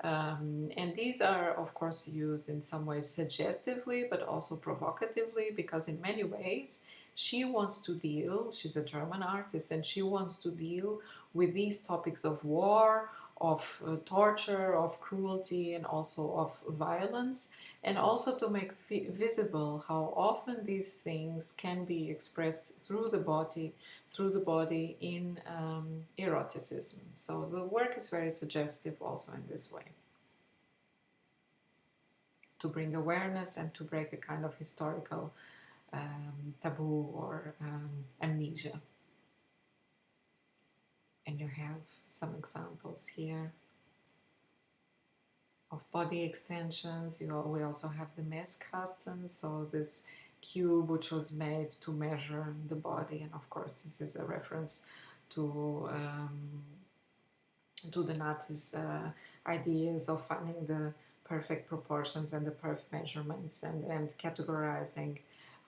And these are, of course, used in some ways suggestively, but also provocatively, because in many ways she wants to deal, she's a German artist, and she wants to deal with these topics of war, of torture, of cruelty, and also of violence, and also to make visible how often these things can be expressed through the body in eroticism. So the work is very suggestive also in this way, to bring awareness and to break a kind of historical taboo or amnesia. And you have some examples here of body extensions. We also have the Messkasten, so this cube which was made to measure the body, and of course this is a reference to the Nazis' ideas of finding the perfect proportions and the perfect measurements, and categorizing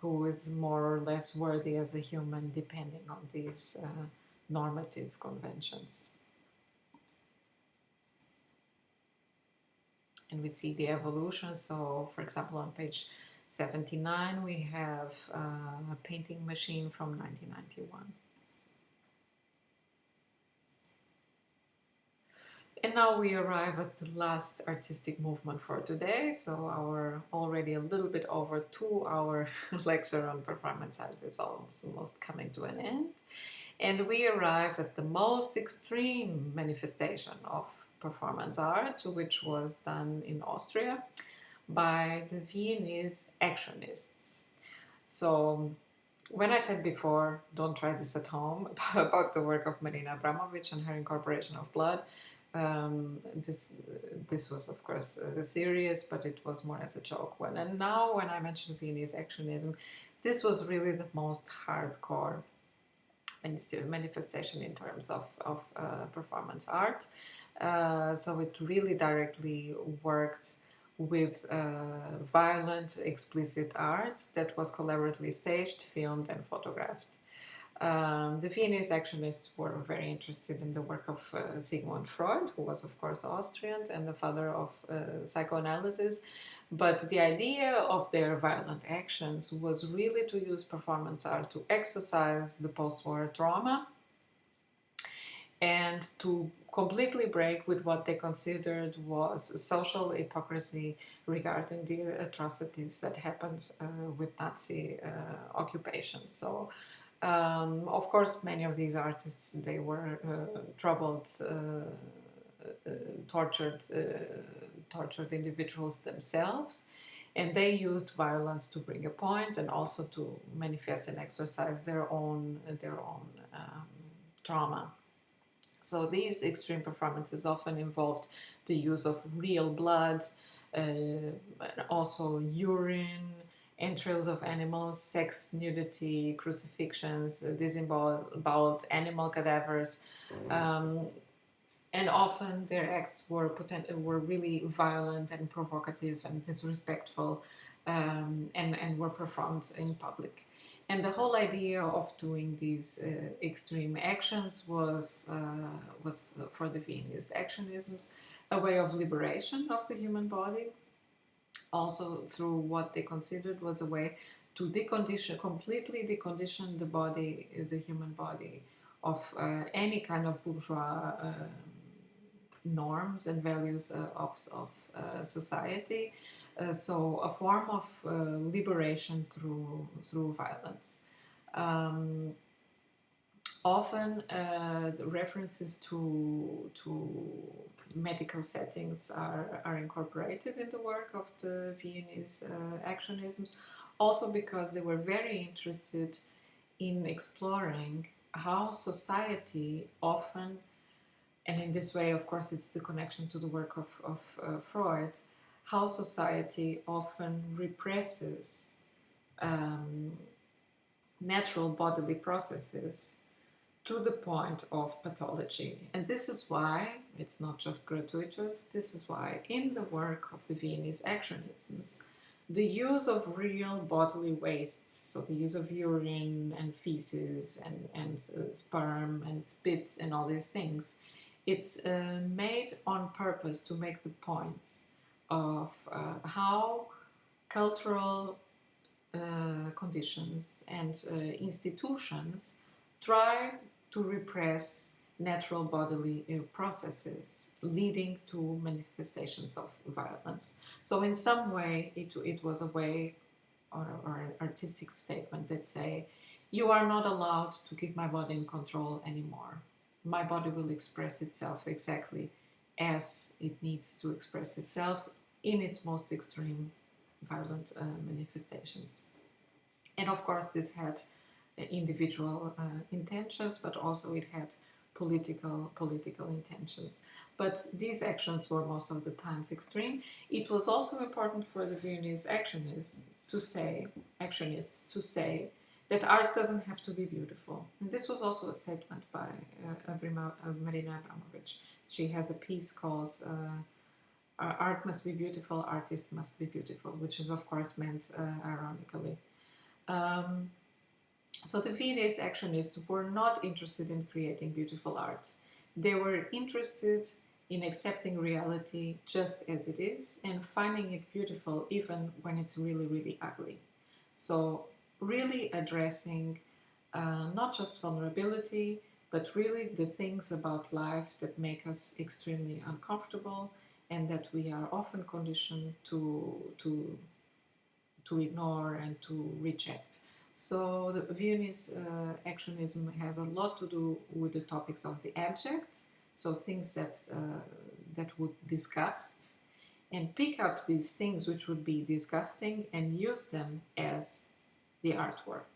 who is more or less worthy as a human depending on these normative conventions. And we see the evolution. So, for example, on page 79, we have a painting machine from 1991. And now we arrive at the last artistic movement for today. So our already a little bit over 2-hour lecture on performance art is almost coming to an end. And we arrive at the most extreme manifestation of performance art, which was done in Austria by the Viennese Actionists. So when I said before, don't try this at home, about the work of Marina Abramovic and her incorporation of blood, this was of course serious, but it was more as a joke one. And now when I mention Viennese Actionism, this was really the most hardcore manifestation in terms of performance art. So it really directly worked with violent, explicit art that was collaboratively staged, filmed, and photographed. The Viennese Actionists were very interested in the work of Sigmund Freud, who was of course Austrian and the father of psychoanalysis. But the idea of their violent actions was really to use performance art to exorcise the post-war trauma and to completely break with what they considered was social hypocrisy regarding the atrocities that happened with Nazi occupation. So, of course, many of these artists, they were troubled, tortured individuals themselves, and they used violence to bring a point and also to manifest and exercise their own trauma. So these extreme performances often involved the use of real blood, also urine, entrails of animals, sex, nudity, crucifixions, disemboweled animal cadavers, and often their acts were really violent and provocative and disrespectful, and were performed in public. And the whole idea of doing these extreme actions was for the Viennese Actionisms a way of liberation of the human body, also through what they considered was a way to completely decondition the body, the human body, of any kind of bourgeois norms and values of society. So a form of liberation through violence. Um, Often the references to medical settings are incorporated in the work of the Viennese actionisms, also because they were very interested in exploring how society often, and in this way, of course, it's the connection to the work of Freud, how society often represses um, natural bodily processes to the point of pathology. And this is why, it's not just gratuitous, this is why in the work of the Viennese actionisms, the use of real bodily wastes, so the use of urine and feces and sperm and spit and all these things, it's made on purpose to make the point of how cultural conditions and institutions try to repress natural bodily processes leading to manifestations of violence. So in some way it was a way or an artistic statement that say, you are not allowed to keep my body in control anymore. My body will express itself exactly as it needs to express itself in its most extreme violent manifestations. And of course this had individual intentions, but also it had political intentions. But these actions were most of the times extreme. It was also important for the Viennese actionists to say that art doesn't have to be beautiful. And this was also a statement by Marina Abramovic. She has a piece called Art Must Be Beautiful, Artist Must Be Beautiful, which is of course meant ironically. So the Viennese actionists were not interested in creating beautiful art. They were interested in accepting reality just as it is and finding it beautiful even when it's really, really ugly. So really addressing not just vulnerability, but really the things about life that make us extremely uncomfortable and that we are often conditioned to ignore and to reject. So the Viennese actionism has a lot to do with the topics of the abject, so things that would disgust, and pick up these things which would be disgusting and use them as the artwork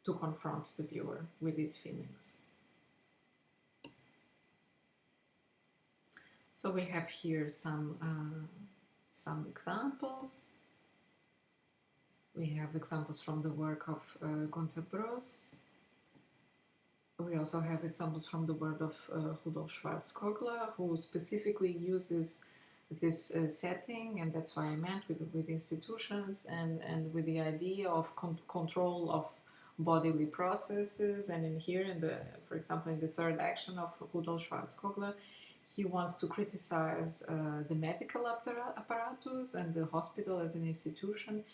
to confront the viewer with these feelings. So we have here some examples. We have examples from the work of Günter Bross. We also have examples from the work of Rudolf Schwarz-Kogler, who specifically uses this setting, and that's why I meant with institutions and with the idea of control of bodily processes. And in here, for example, in the third action of Rudolf Schwarz-Kogler, he wants to criticize the medical apparatus and the hospital as an institution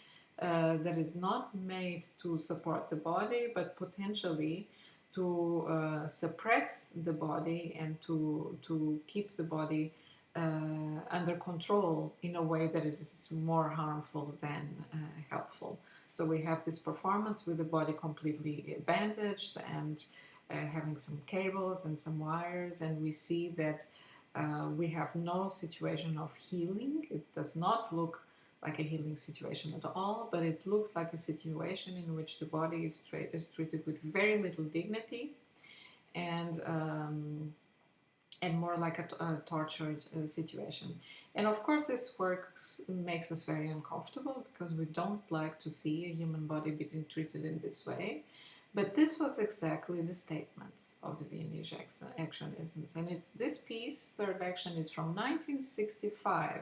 that is not made to support the body, but potentially to suppress the body and to keep the body under control in a way that it is more harmful than helpful. So we have this performance with the body completely bandaged and having some cables and some wires, and we see that we have no situation of healing. It does not look like a healing situation at all, but it looks like a situation in which the body is treated with very little dignity and more like a tortured situation. And of course this work makes us very uncomfortable because we don't like to see a human body being treated in this way. But this was exactly the statement of the Viennese actionisms. And it's this piece, third action, is from 1965.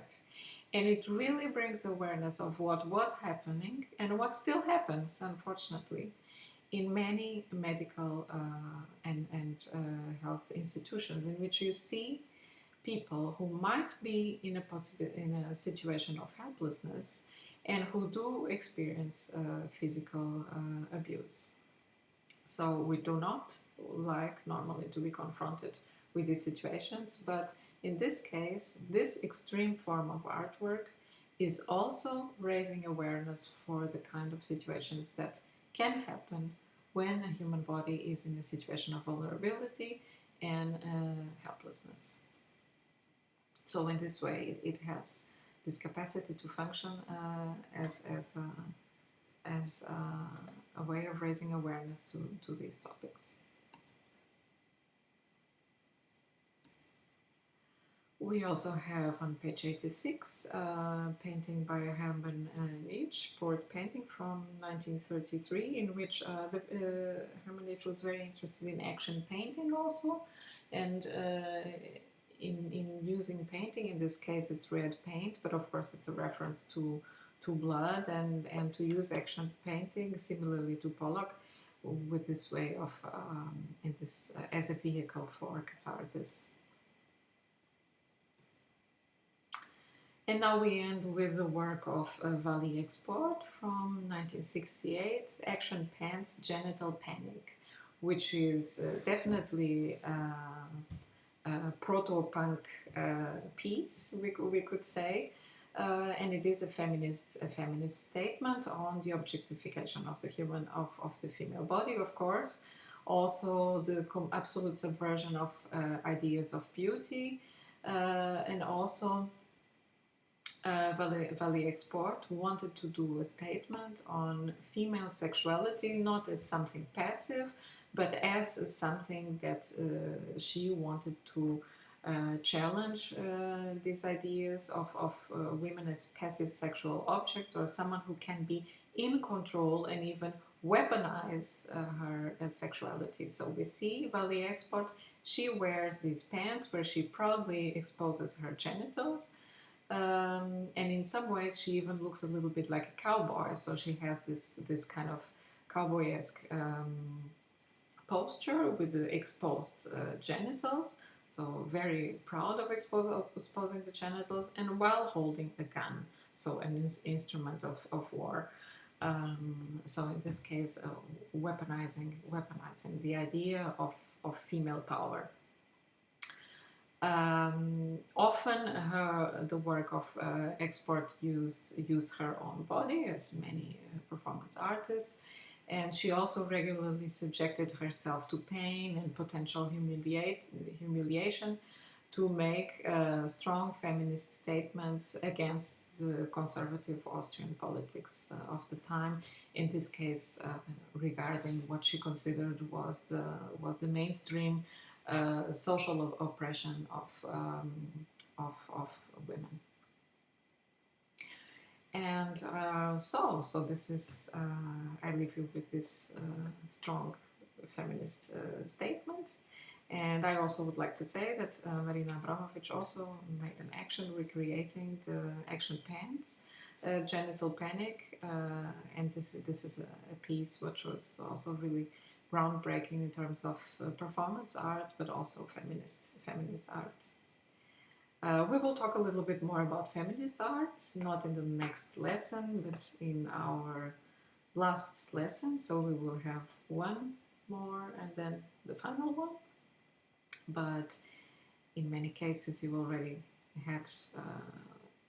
And it really brings awareness of what was happening and what still happens, unfortunately, in many medical and health institutions, in which you see people who might be in a situation of helplessness and who do experience physical abuse. So we do not like normally to be confronted with these situations, but in this case, this extreme form of artwork is also raising awareness for the kind of situations that can happen when a human body is in a situation of vulnerability and helplessness. So in this way, it has this capacity to function as a way of raising awareness to these topics. We also have on page 86 painting by Herman Nietzsche, board painting from 1933, in which Herman Nietzsche was very interested in action painting also, and in using painting. In this case, it's red paint, but of course it's a reference to blood, and to use action painting similarly to Pollock with this way of as a vehicle for catharsis. And now we end with the work of Valley Export from 1968, Action Pants Genital Panic, which is definitely a proto-punk piece, we could say. And it is a feminist statement on the objectification of the the female body, of course. Also the absolute subversion of ideas of beauty, and also Valley Export wanted to do a statement on female sexuality, not as something passive, but as something that she wanted to challenge these ideas of women as passive sexual objects, or someone who can be in control and even weaponize her sexuality. So we see Valley Export, she wears these pants where she proudly exposes her genitals, and in some ways she even looks a little bit like a cowboy, so she has this kind of cowboy-esque posture with the exposed genitals, so very proud of exposing the genitals, and while holding a gun, so an instrument of war. So in this case, weaponizing the idea of female power. Often the work of Export used her own body, as many performance artists, and she also regularly subjected herself to pain and potential humiliation to make strong feminist statements against the conservative Austrian politics of the time, in this case regarding what she considered was the mainstream social oppression of women. And so this is, I leave you with this strong feminist statement. And I also would like to say that Marina Abramovic also made an action recreating the action pants, Genital Panic, and this is a piece which was also really groundbreaking in terms of performance art, but also feminist art. We will talk a little bit more about feminist art, not in the next lesson, but in our last lesson. So we will have one more and then the final one. But in many cases, you already had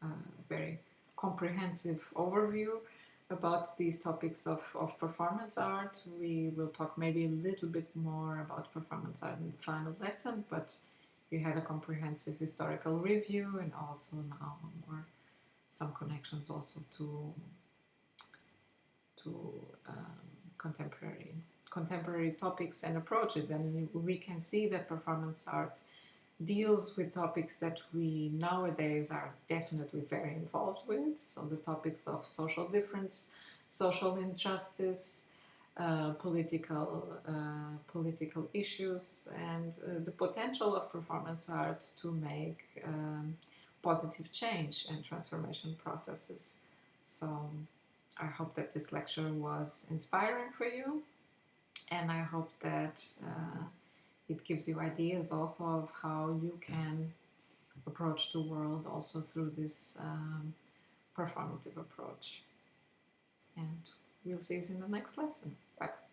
a very comprehensive overview about these topics of performance art. We will talk maybe a little bit more about performance art in the final lesson, but you had a comprehensive historical review, and also now some connections also to contemporary topics and approaches. And we can see that performance art deals with topics that we nowadays are definitely very involved with. So the topics of social difference, social injustice, political issues, and the potential of performance art to make positive change and transformation processes. So I hope that this lecture was inspiring for you, and I hope that it gives you ideas also of how you can approach the world also through this performative approach. And we'll see you in the next lesson. Bye.